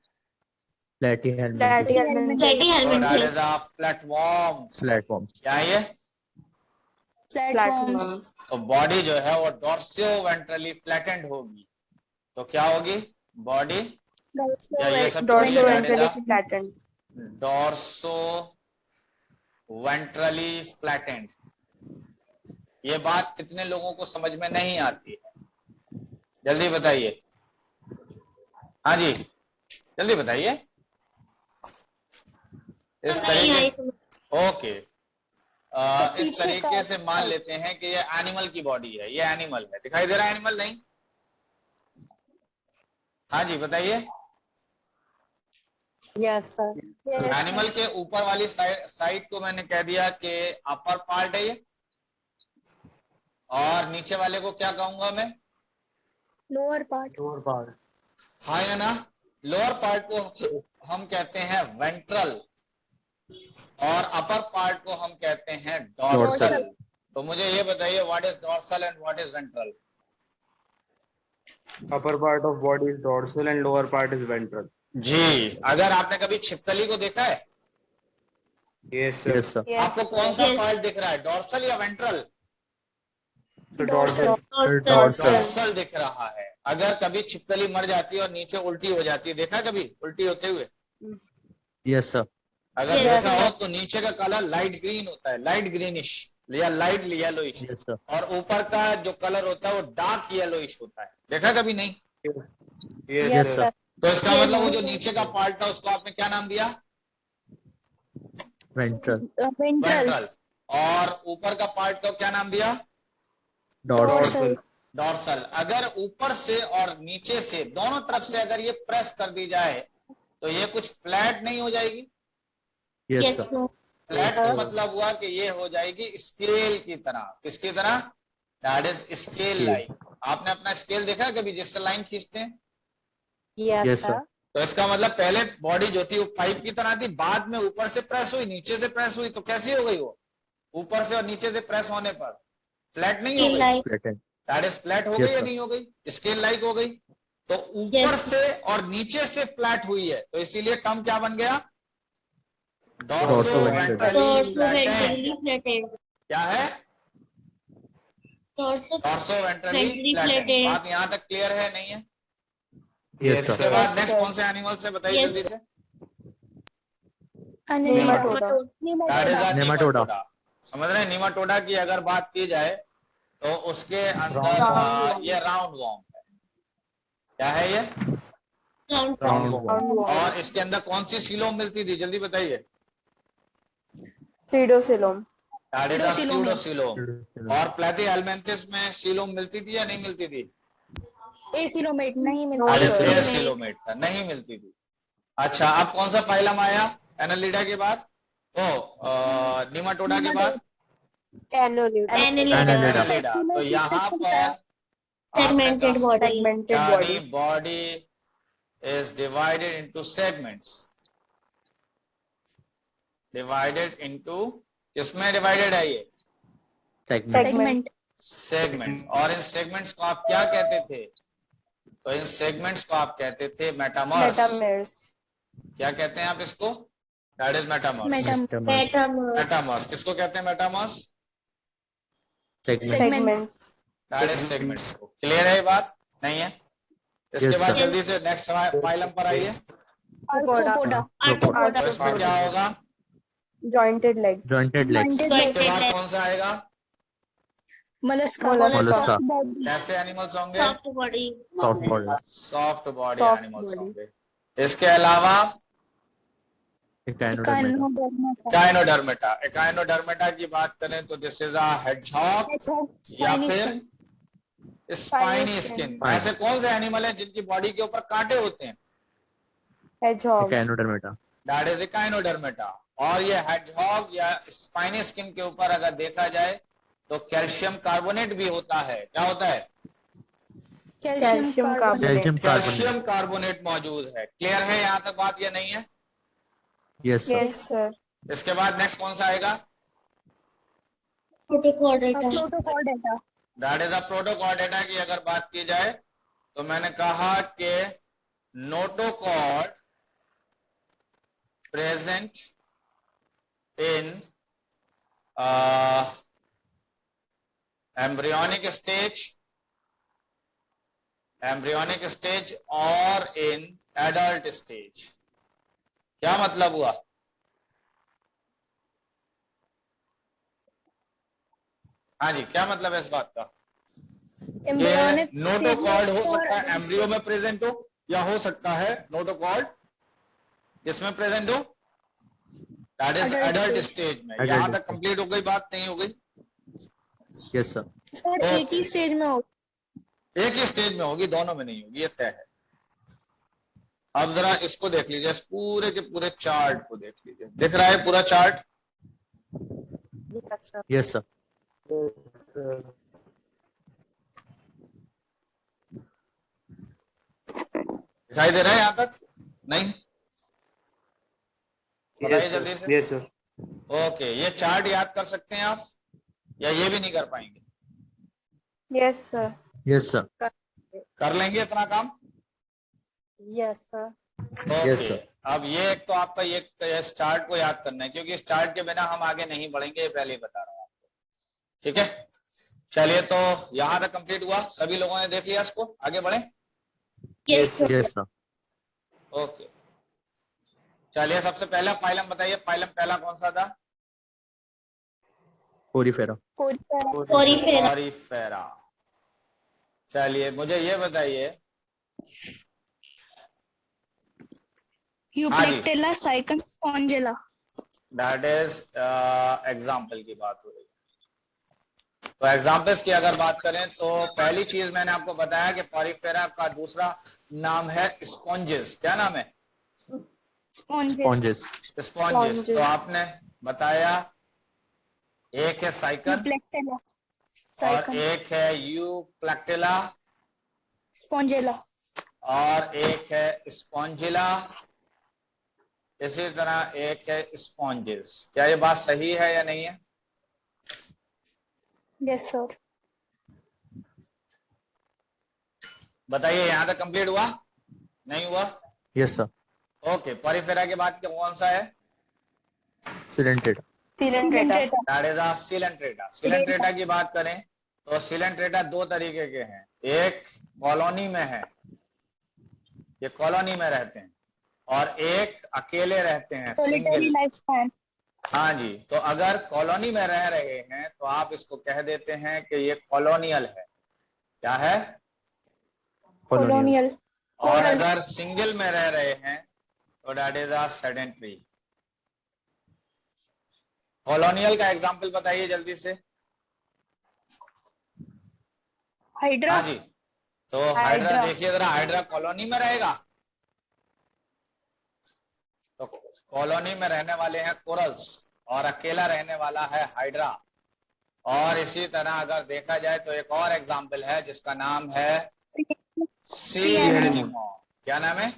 Platyhelminths. Platyhelminths. Platyhelminths. Platforms. Platforms. क्या है ये? प्लेटफॉर्म्स। Platforms. तो बॉडी जो है वो डॉर्सियो वेंट्रली फ्लैटेंड होगी। तो क्या होगी? बॉडी या ये सब Dorsoventrally flattened. Dorso ventrally flattened. ये बात कितने लोगों को समझ में नहीं आती है? जल्दी बताइए। हाँ जी, जल्दी बताइए। इस तरीके, ओके, इस तरीके से मान लेते हैं कि ये एनिमल की बॉडी है। ये एनिमल है, दिखाई दे रहा है एनिमल? नहीं? हाँ जी बताइए। Yes, sir. एनिमल के ऊपर वाली साइड को मैंने कह दिया कि अपर पार्ट है ये, और नीचे वाले को क्या कहूंगा मैं? Lower part. Lower part. हाँ या ना? लोअर पार्ट को हम कहते हैं वेंट्रल और अपर पार्ट को हम कहते हैं डॉर्सल। Dorsal. तो मुझे ये बताइए, what is dorsal and what is ventral? Upper part of body is dorsal and lower part is ventral. जी, अगर आपने कभी छिपकली को देखा है, Yes, sir. Yes, sir. Yes. आपको कौन सा Yes. पार्ट दिख रहा है, डॉर्सल या ventral? So dorsal. Dorsal. Dorsal दिख रहा है। अगर कभी छिपकली मर जाती है और नीचे उल्टी हो जाती है, देखा है कभी उल्टी होते हुए? Yes, sir. अगर Yes. देखा हो तो नीचे का कलर लाइट ग्रीन होता है, लाइट ग्रीनिश या लाइट येलोइश, Yes, sir. और ऊपर का जो कलर होता है वो डार्क येलोइश होता है। देखा कभी नहीं? Yes, Yes, sir. sir. तो इसका मतलब वो जो नीचे का पार्ट था उसको आपने क्या नाम दिया? Ventral. Ventral. वेंट्रल। और ऊपर का पार्ट को क्या नाम दिया? Dorsal. डॉर्सल। अगर ऊपर से और नीचे से दोनों तरफ से अगर ये प्रेस कर दी जाए तो ये कुछ फ्लैट नहीं हो जाएगी? Yes, Yes, sir. sir. Flat का मतलब हुआ कि ये हो जाएगी स्केल की तरह। किसकी तरह? That is scale like. आपने अपना स्केल देखा है कभी जिससे लाइन खींचते हैं? Yes, sir. तो इसका मतलब पहले बॉडी जो थी वो पाइप की तरह थी, बाद में ऊपर से प्रेस हुई, नीचे से प्रेस हुई, तो कैसी हो गई वो? ऊपर से और नीचे से प्रेस होने पर फ्लैट नहीं हो Scale गई? like. Flattened. That is flat हो Yes, गई या sir. नहीं हो गई? स्केल लाइक हो गई। तो ऊपर Yes. से और नीचे से फ्लैट हुई है, तो इसीलिए टर्म क्या बन गया? Dorso-ventral. Dorsal-ventrally flattened. क्या है? Dorsal. Dorso-ventrally Ventrally flattened. flattened. बात यहाँ तक क्लियर है नहीं है? Yes, इसके sir. बाद नेक्स्ट कौन से एनिमल से बताइए Yes. जल्दी से? Nematode. That is a Nematoda. nematode. समझ रहे हैं? निमाटोडा की अगर बात की जाए तो उसके अंदर Round ये राउंड वॉर्म है। क्या है ये? Round. Round worm. और इसके अंदर कौन सी सीलोम मिलती थी, जल्दी बताइए? Pseudocoelom. That is a Pseudocoelom. Coelom. और प्लेटीहेल्मिन्थस में सीलोम मिलती थी या नहीं मिलती थी? एसिलोमेट नहीं No, मिलता। That sir. इज सीलोमेट था, नहीं मिलती थी। अच्छा, अब कौन सा फाइलम आया एनालिडा के बाद? निमाटोडा के बाद Annelida. Annelida. एनालिडा। तो यहाँ पर Segmented body. Segmented body. यानी body is divided into segments. Divided into, किसमें डिवाइडेड है ये? Segment. सेगमेंट। सेगमेंट। और इन सेगमेंट्स को आप क्या कहते थे? तो इन सेगमेंट्स को आप कहते थे मेटामर्स। Metamers. क्या कहते हैं आप इसको? That is metamers. Metamers. Metamers. Metamers किसको कहते हैं? Metamers. Segment. Segments. That is segments. Clear है ये बात? नहीं है? इसके Yes, बाद sir. जल्दी से नेक्स्ट फाइलम पर आइए। आर्थ्रोपोडा। Arthropoda. तो इसमें क्या होगा? Jointed leg. Jointed legs. इसके बाद कौन सा आएगा? मोलस्का। Mollusca. कैसे एनिमल्स होंगे? Soft body. Soft body. Soft body Soft animals body. होंगे। इसके अलावा Echinodermata. काइनोडर्मेटा। एकाइनोडर्मेटा की बात करें तो दिस इज अ हेडजॉग या फिर स्पाइनी स्किन। Spine. ऐसे कौन से एनिमल हैं जिनकी बॉडी के ऊपर कांटे होते हैं? Hedgehog. Echinodermata. That is echinodermata. और ये हेडजॉग या स्पाइनी स्किन के ऊपर अगर देखा जाए तो कैल्शियम कार्बोनेट भी होता है। क्या होता है? Calcium carbonate. Calcium carbonate. Calcium carbonate मौजूद है। क्लियर है यहाँ तक बात या नहीं है? Yes, sir. Yes, sir. इसके बाद नेक्स्ट कौन सा आएगा? Protochordata. Protochordata. That is a Protochordata की अगर बात की जाए तो मैंने कहा कि notochord present in embryonic stage और इन एडल्ट स्टेज। क्या मतलब हुआ? हाँ जी, क्या मतलब है इस बात का? एम्ब्रियोनिक नोटोकॉर्ड हो सकता है एम्ब्रियो में प्रेजेंट हो, या हो सकता है नोटोकॉर्ड किसमें प्रेजेंट हो? That is Adult adult stage. Stage में। Adult यहां तक stage. कंप्लीट हो गई बात? नहीं हो गई? Yes, sir. सर एक ही स्टेज में हो। एक ही स्टेज में होगी, दोनों में नहीं होगी, ये तय है। अब जरा इसको देख लीजिए, इस पूरे के पूरे चार्ट को देख लीजिए। दिख रहा है पूरा चार्ट? Yes, sir. दिखाई दे रहा है यहां तक? नहीं? बताइए जल्दी से। Yes, sir. ओके, ये चार्ट याद कर सकते हैं आप, या ये भी नहीं कर पाएंगे? Yes, sir. Yes, sir. कर लेंगे इतना काम? Yes, sir. Yes, okay, sir. अब ये एक तो आपका ये स्टार्ट को याद करना है, क्योंकि स्टार्ट के बिना हम आगे नहीं बढ़ेंगे, ये पहले ही बता रहा हूँ आपको। ठीक है, चलिए तो यहां तक कंप्लीट हुआ, सभी लोगों ने देख लिया इसको, आगे बढ़े? Yes, sir. Yes, sir. Okay, चलिए सबसे पहला फाइलम बताइए, फाइलम पहला कौन सा था? Porifera. Porifera. पॉरीफेरा। चलिए मुझे ये बताइए, Euplectella, Sycon, Spongilla. That is example की बात हो रही है। तो एग्जाम्पल्स की अगर बात करें तो पहली चीज मैंने आपको बताया कि पॉरीफेरा का दूसरा नाम है स्पॉन्जेस। क्या नाम है? Sponges. स्पॉन्जेस। तो आपने बताया एक है साइकन Euplectella, और Sycon, एक है यूप्लेक्टिला Spongilla. और एक है स्पॉन्जिला, इसी तरह एक है स्पॉन्जेस। क्या ये बात सही है या नहीं है? Yes, sir. बताइए, यहां तक कंप्लीट हुआ नहीं हुआ? Yes, sir. ओके, पॉरीफेरा के बाद कौन सा है? Coelenterata. Coelenterata. That is a Coelenterata. Coelenterata की बात करें तो सिलेंट्रेटा दो तरीके के हैं, एक कॉलोनी में है, ये कॉलोनी में रहते हैं, और एक अकेले रहते हैं, Solitary सिंगल। lifespan. हाँ जी, तो अगर कॉलोनी में रह रहे हैं तो आप इसको कह देते हैं कि ये कॉलोनियल है। क्या है? Colonial. और Corals. अगर सिंगल में रह रहे हैं तो that is a sedentary. Colonial का एग्जांपल बताइए जल्दी से। Hydra. हाँ जी, तो हाइड्रा हाइड्रा। देखिए जरा, हाइड्रा कॉलोनी में रहेगा? तो कॉलोनी में रहने वाले हैं कोरल्स और अकेला रहने वाला है हाइड्रा। और इसी तरह अगर देखा जाए तो एक और एग्जांपल है जिसका नाम है सी एनिमोन। क्या नाम है?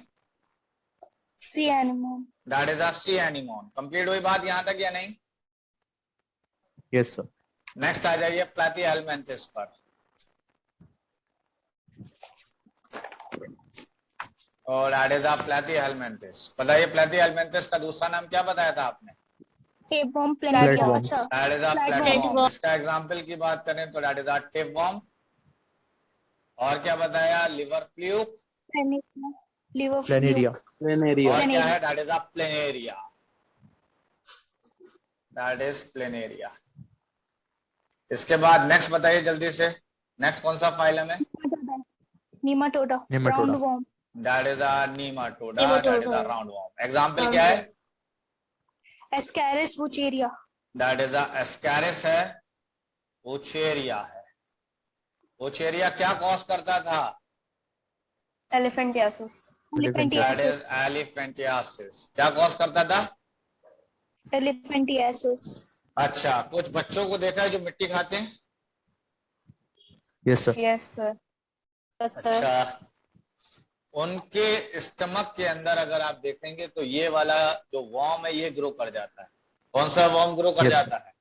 Sea anemone. That is a C anemone. Complete हुई बात यहां तक या नहीं? Yes, sir. नेक्स्ट आ जाइए प्लेटीहेल्मिन्थस पर। और दैट इज अ प्लेटीहेल्मिन्थस। बताइए प्लेटीहेल्मिन्थस का दूसरा नाम क्या बताया था आपने? Tapeworm, Flatworm. Planaria. अच्छा. That is a Flatworm. Platform. इसका एग्जांपल की बात करें तो दैट इज अ टेपवर्म। और क्या बताया? Liver fluke. Planaria. Liver Planaria. fluke. Planaria. और क्या Planaria. है? That is a planaria. That is planaria. इसके बाद नेक्स्ट बताइए जल्दी से, नेक्स्ट कौन सा फाइलम है? Nematoda. Nematoda. Roundworm. That is a नीमाटोडा, that is a roundworm. Example क्या है? Ascaris bucceria. That is a Ascaris है, वुचेरिया है। वुचेरिया क्या कॉज करता था? Elephantiasis. That Elephantiasis. Is elephantiasis. क्या कॉज करता था? Elephantiasis. अच्छा, कुछ बच्चों को देखा है जो मिट्टी खाते हैं? Yes, sir. Yes, sir. अच्छा, उनके स्टमक के अंदर अगर आप देखेंगे तो ये वाला जो वॉर्म है ये ग्रो कर जाता है। कौन सा वॉर्म ग्रो कर Yes. जाता है?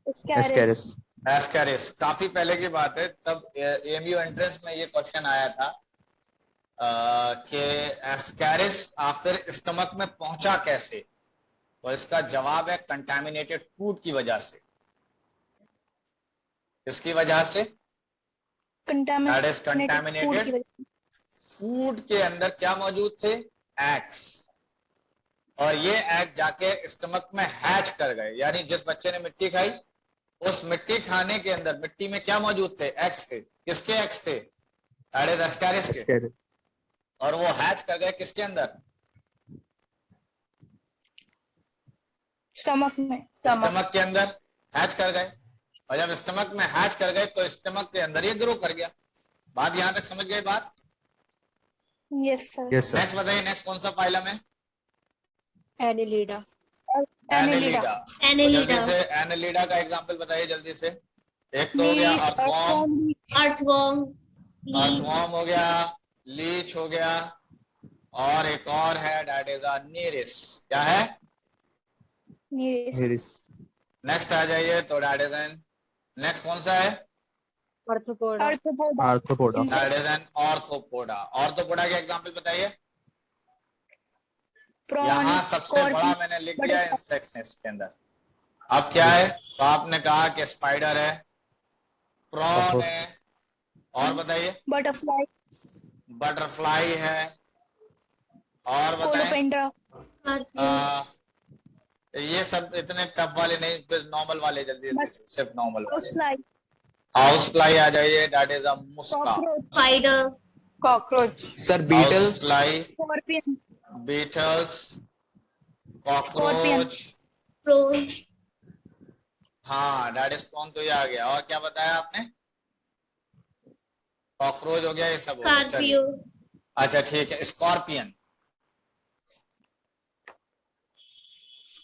Ascaris. एस्कैरिस। काफी पहले की बात है, तब एमयू एंट्रेंस में ये क्वेश्चन आया था कि एस्कैरिस आखिर स्टमक में पहुंचा कैसे? तो इसका जवाब है कंटामिनेटेड फूड की वजह से। किसकी वजह से? दैट इज कंटामिनेटेड फूड के अंदर क्या मौजूद थे? एग्स। और ये एग जाके स्टमक में हैच कर गए, यानी जिस बच्चे ने मिट्टी खाई उस मिट्टी खाने के अंदर मिट्टी में क्या मौजूद थे? एग्स थे। किसके एग्स थे? दैट इज एस्कैरिस के। Ascaris. और वो हैच कर गए किसके अंदर? स्टमक में. स्टमक के अंदर हैच कर गए। और जब स्टमक में हैच कर गए तो स्टमक के अंदर ये ग्रो कर गया। बात यहां तक समझ गए बात? Yes, sir. Yes, sir. Next बताइए, नेक्स्ट कौन सा फाइलम है? Annelida. एनेलिडा। तो Annelida. जल्दी से एनेलिडा का एग्जांपल बताइए जल्दी से। एक तो हो गया Leech, earthworm, Earthworm. Leech. Earthworm हो गया, लीच हो गया, और एक और है दैट इज अ नीरिस। क्या है? Nereis. Nereis. नेक्स्ट आ जाइए तो दैट इज एन, नेक्स्ट कौन सा है? Arthropoda. Arthropoda. Arthropoda. That is an arthropoda. Arthropoda के एग्जांपल बताइए। Prawn. यहाँ सबसे बड़ा Scorpion. मैंने लिख दिया इंसेक्ट्स इसके अंदर। अब क्या है, तो आपने कहा कि स्पाइडर है, प्रॉन है, और बताइए। Butterfly. बटरफ्लाई है, और बताएं। Scolopendra. ये सब इतने टफ वाले नहीं, नॉर्मल वाले जल्दी बस। सिर्फ नॉर्मल वाले। Housefly. हाउस फ्लाई आ जाइए, that is a Muska. Cockroach. spider, Cockroach. Sir beetles. Fly, Scorpion. Beetles, cockroach, prawn, हाँ दैट इज प्रॉन, तो ये आ गया। और क्या बताया आपने? कॉकरोच हो गया, ये सब हो गया। चलिए। scorpio, अच्छा ठीक है, स्कॉर्पियन।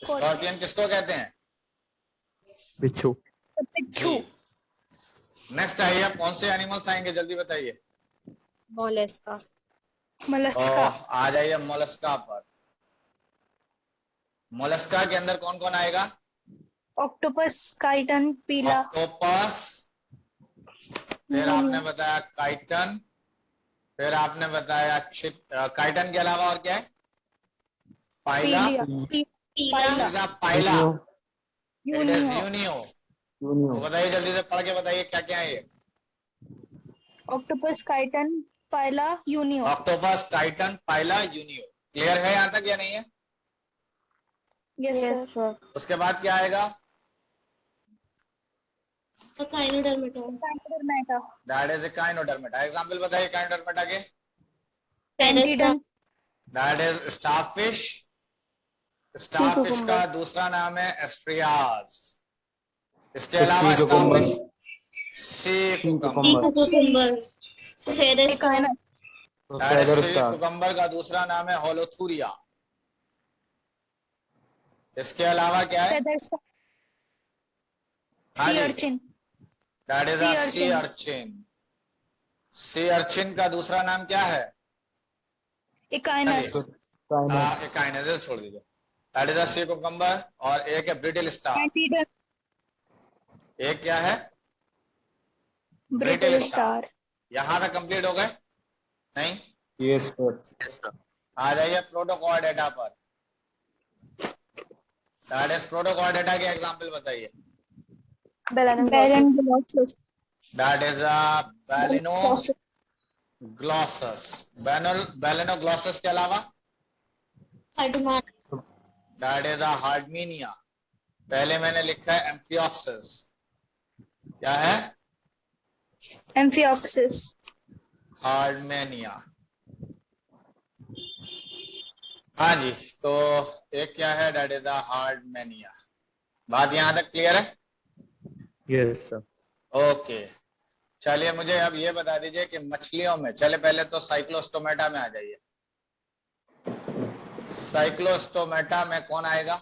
स्कॉर्पियन किसको कहते हैं? बिच्छू। Pichu. नेक्स्ट आइए, आप कौन से एनिमल्स आएंगे जल्दी बताइए। Mollusca. Mollusca. आ जाइए मोलस्का पर। मोलस्का के अंदर कौन कौन आएगा? Octopus. Chiton. Pila. ऑक्टोपस, फिर आपने बताया काइटन, फिर आपने बताया काइटन के अलावा और क्या है? पाइला, Pilia. pila, Pila, it is Unio. Unio. तो बताइए जल्दी से पढ़ के बताइए क्या क्या है ये। Octopus. Chiton. Pila. Unio. Octopus, chiton, pila, unio. Clear है यहाँ तक या नहीं है? Yes, sir. उसके बाद क्या आएगा? echinodermata, Chinormata. That is काइनोडर्मेटा। Example बताइए काइनोडर्मेटा के। pterodactyl, that is starfish. Starfish का दूसरा नाम है एस्ट्रियास। इसके अलावा स्टारफिश, सी कुकम्बर। cucumber, feather star, सी कुकम्बर का दूसरा नाम है होलोथूरिया। इसके अलावा क्या है? Feather star. हाँ Sea जी, urchin. That is sea sea urchins. Urchin. Sea urchin का दूसरा नाम क्या है? Echinus. काइनेस, छोड़ दीजिए। That is sea cucumber. और एक है ब्रिटल स्टार। Antidon. एक क्या है? Brittle star. यहां तक कंप्लीट हो गए? नहीं? Yes, sir. Yes, sir. आ जाइए प्रोटोकॉर्डेटा पर। दैट इज प्रोटोकॉर्डेटा के एग्जांपल बताइए। Balanoglossus. That is balanoglossus. Balanoglossus के अलावा hardman, दैट इज हार्डमीनिया। पहले मैंने लिखा है एम्फियोक्सिस। क्या है? Amphioxus. हार्डमेनिया। हाँ जी, तो एक क्या है? That is Herdmania. बात यहां तक क्लियर है? Yes, sir. ओके, चलिए मुझे अब ये बता दीजिए कि मछलियों में, चले पहले तो साइक्लोस्टोमेटा में आ जाइए। साइक्लोस्टोमेटा में कौन आएगा?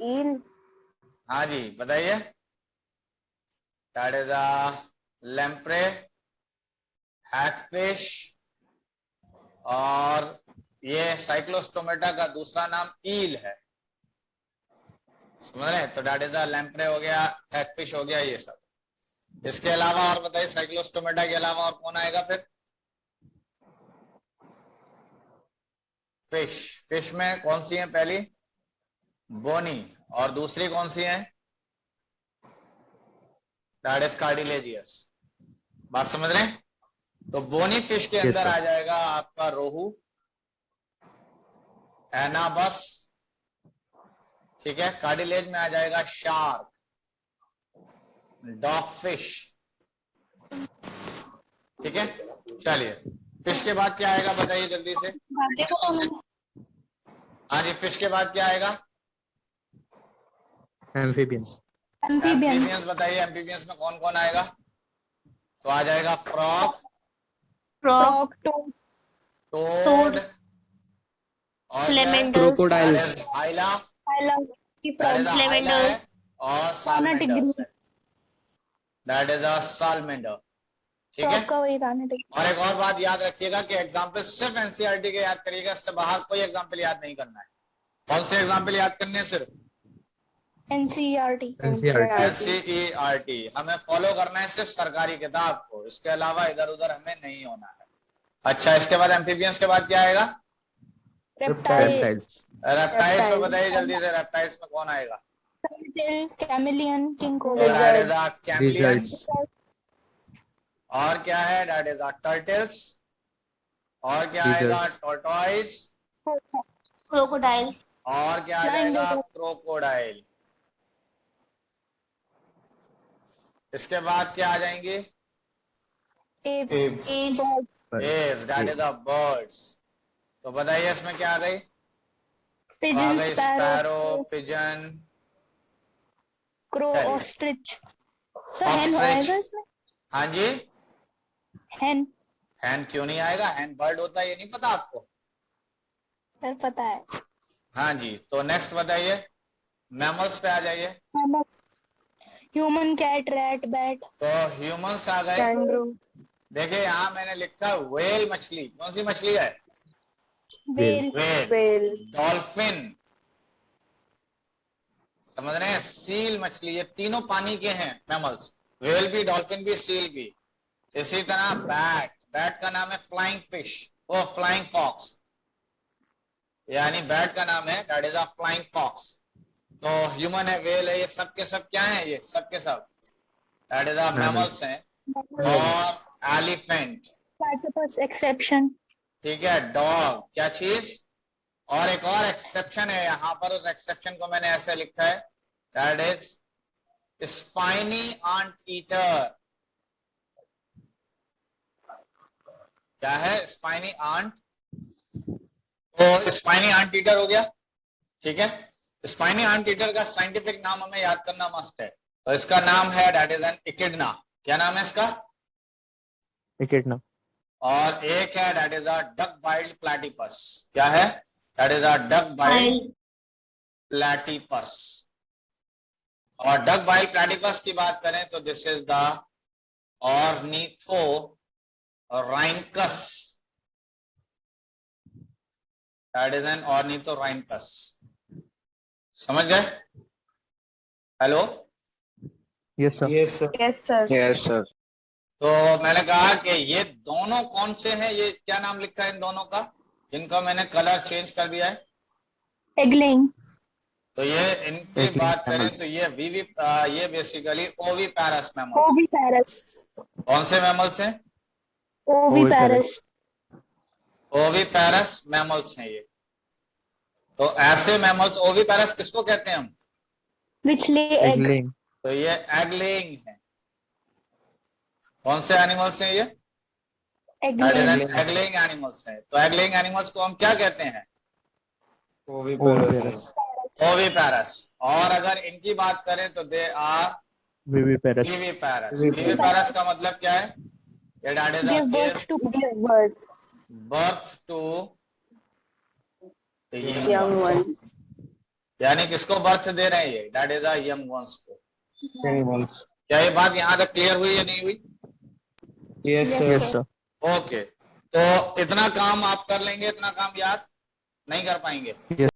Eel. हाँ जी बताइए। दैट इज लैम्प्रे, हैगफिश, और ये साइक्लोस्टोमेटा का दूसरा नाम ईल है, समझ रहे? तो दैट इज लैम्प्रे हो गया, हैगफिश हो गया, ये सब। इसके अलावा और बताइए, साइक्लोस्टोमेटा के अलावा और कौन आएगा फिर? फिश। फिश में कौन सी है? पहली बोनी, और दूसरी कौन सी है? That is cartilaginous. बात समझ रहे हैं? तो बोनी फिश के अंदर sir. आ जाएगा आपका रोहू, एनाबस, ठीक है। कार्डिलेज में आ जाएगा शार्क, डॉग फिश, ठीक है। चलिए, फिश के बाद क्या आएगा बताइए जल्दी से। हाँ जी, फिश के बाद क्या आएगा? Amphibians. Amphibians. एम्फीबियंस बताइए, एम्फीबियंस में कौन कौन आएगा? तो आ जाएगा फ्रॉग, frog, Toad. टोड, और salamanders, Crocodiles. आइला, I love sea frog. salamanders, और Fauna salamanders, degree. That is a salamander, ठीक है। Frog का वही था ना degree. और एक और बात याद रखिएगा कि एग्जाम्पल सिर्फ एनसीईआरटी के याद करिएगा, इससे बाहर कोई एग्जाम्पल याद नहीं करना है। कौन से एग्जाम्पल याद करने हैं? सिर्फ NCERT. NCERT. NCERT हमें फॉलो करना है सिर्फ सरकारी किताब को, इसके अलावा इधर उधर हमें नहीं होना है। अच्छा, इसके बाद एम्फीबियंस के बाद क्या आएगा? Reptile. Reptiles. रेप्टाइल्स में बताइए जल्दी से, रेप्टाइल्स में कौन आएगा? Turtle, chameleon, king तो cobra. that is a chameleon. Lizards. और क्या है? that is a turtles. और क्या आएगा? Lizards. tortoise. crocodile, और क्या आ Flying जाएगा? dog. क्रोकोडाइल। इसके बाद क्या आ जाएंगे? Apes. apes, Birds. Aves, that is a birds. तो बताइए इसमें क्या आ गई? आ Pigeon, गई sparrow. स्पैरो, पिजन, Crow, चलिए। ostrich. Sir hen Ostrich. आएगा इसमें? हाँ जी। hen. हैन क्यों नहीं आएगा? हैन बर्ड होता है, ये नहीं पता आपको? सर पता है. हाँ जी। तो नेक्स्ट बताइए, मैमल्स पे आ जाइए। Human, cat, rat, bat. तो ह्यूमंस आ गए। kangaroo, देखिए यहाँ मैंने लिखा व्हेल मछली। कौन सी मछली है? Whale. व्हेल। whale, डॉल्फिन, समझ रहे हैं? सील मछली, ये तीनों पानी के हैं मैमल्स। व्हेल भी, डॉल्फिन भी, सील भी। इसी तरह बैट, बैट का नाम है फ्लाइंग फिश, वो फ्लाइंग फॉक्स, यानी बैट का नाम है that is a flying fox. तो ह्यूमन है, व्हेल है, ये सब के सब क्या है? ये सब के सब दैट इज अ मैमल्स हैं। और एलिफेंट, Platypus, exception. ठीक है। डॉग, क्या चीज? और एक और एक्सेप्शन है यहाँ पर, उस एक्सेप्शन को मैंने ऐसे लिखा है that is spiny anteater. क्या है? Spiny ant. तो स्पाइनी आंट ईटर हो गया, ठीक है। स्पाइनी आंट ईटर का साइंटिफिक नाम हमें याद करना मस्त है। तो इसका नाम है दैट इज एन इकिडना। क्या नाम है इसका? Echidna. और एक है that is a duck billed platypus. क्या है? That is a duck billed pile, platypus. और डक बाइल्ड प्लैटिपस की बात करें तो this is the ornithorhynchus, that is an ornithorhynchus. समझ गए? Hello? Yes, sir. Yes, sir. yes sir, yes sir. तो मैंने कहा कि ये दोनों कौन से हैं? ये क्या नाम लिखा है इन दोनों का, जिनका मैंने कलर चेंज कर दिया है? Egg-laying. तो ये इनकी Egg-laying बात करें mammals. तो ये बेसिकली ओविपैरस मैमल्स। Oviparous. कौन से मैमल्स हैं? Oviparous. ओविपैरस मैमल्स हैं ये। तो ऐसे मैमल्स, ओविपैरस किसको कहते हैं हम? Which lay egg. Egg-laying. तो ये एग लेइंग है। कौन से एनिमल्स हैं ये? Egg-laying. एग लेइंग एनिमल्स हैं। तो एग लेइंग एनिमल्स को हम क्या कहते हैं? Oviparous. ओविपैरस। और अगर इनकी बात करें तो they are Viviparous. Viviparous. Viviparous का मतलब क्या है? ये that is Give birth to give birth, birth to young ones, यानी किसको बर्थ दे रहे हैं ये? That is a young ones को। Animals. क्या ये बात यहाँ तक क्लियर हुई या नहीं हुई? Yes, sir. Yes, sir. Okay. तो इतना काम आप कर लेंगे, इतना काम याद नहीं कर पाएंगे? Yes.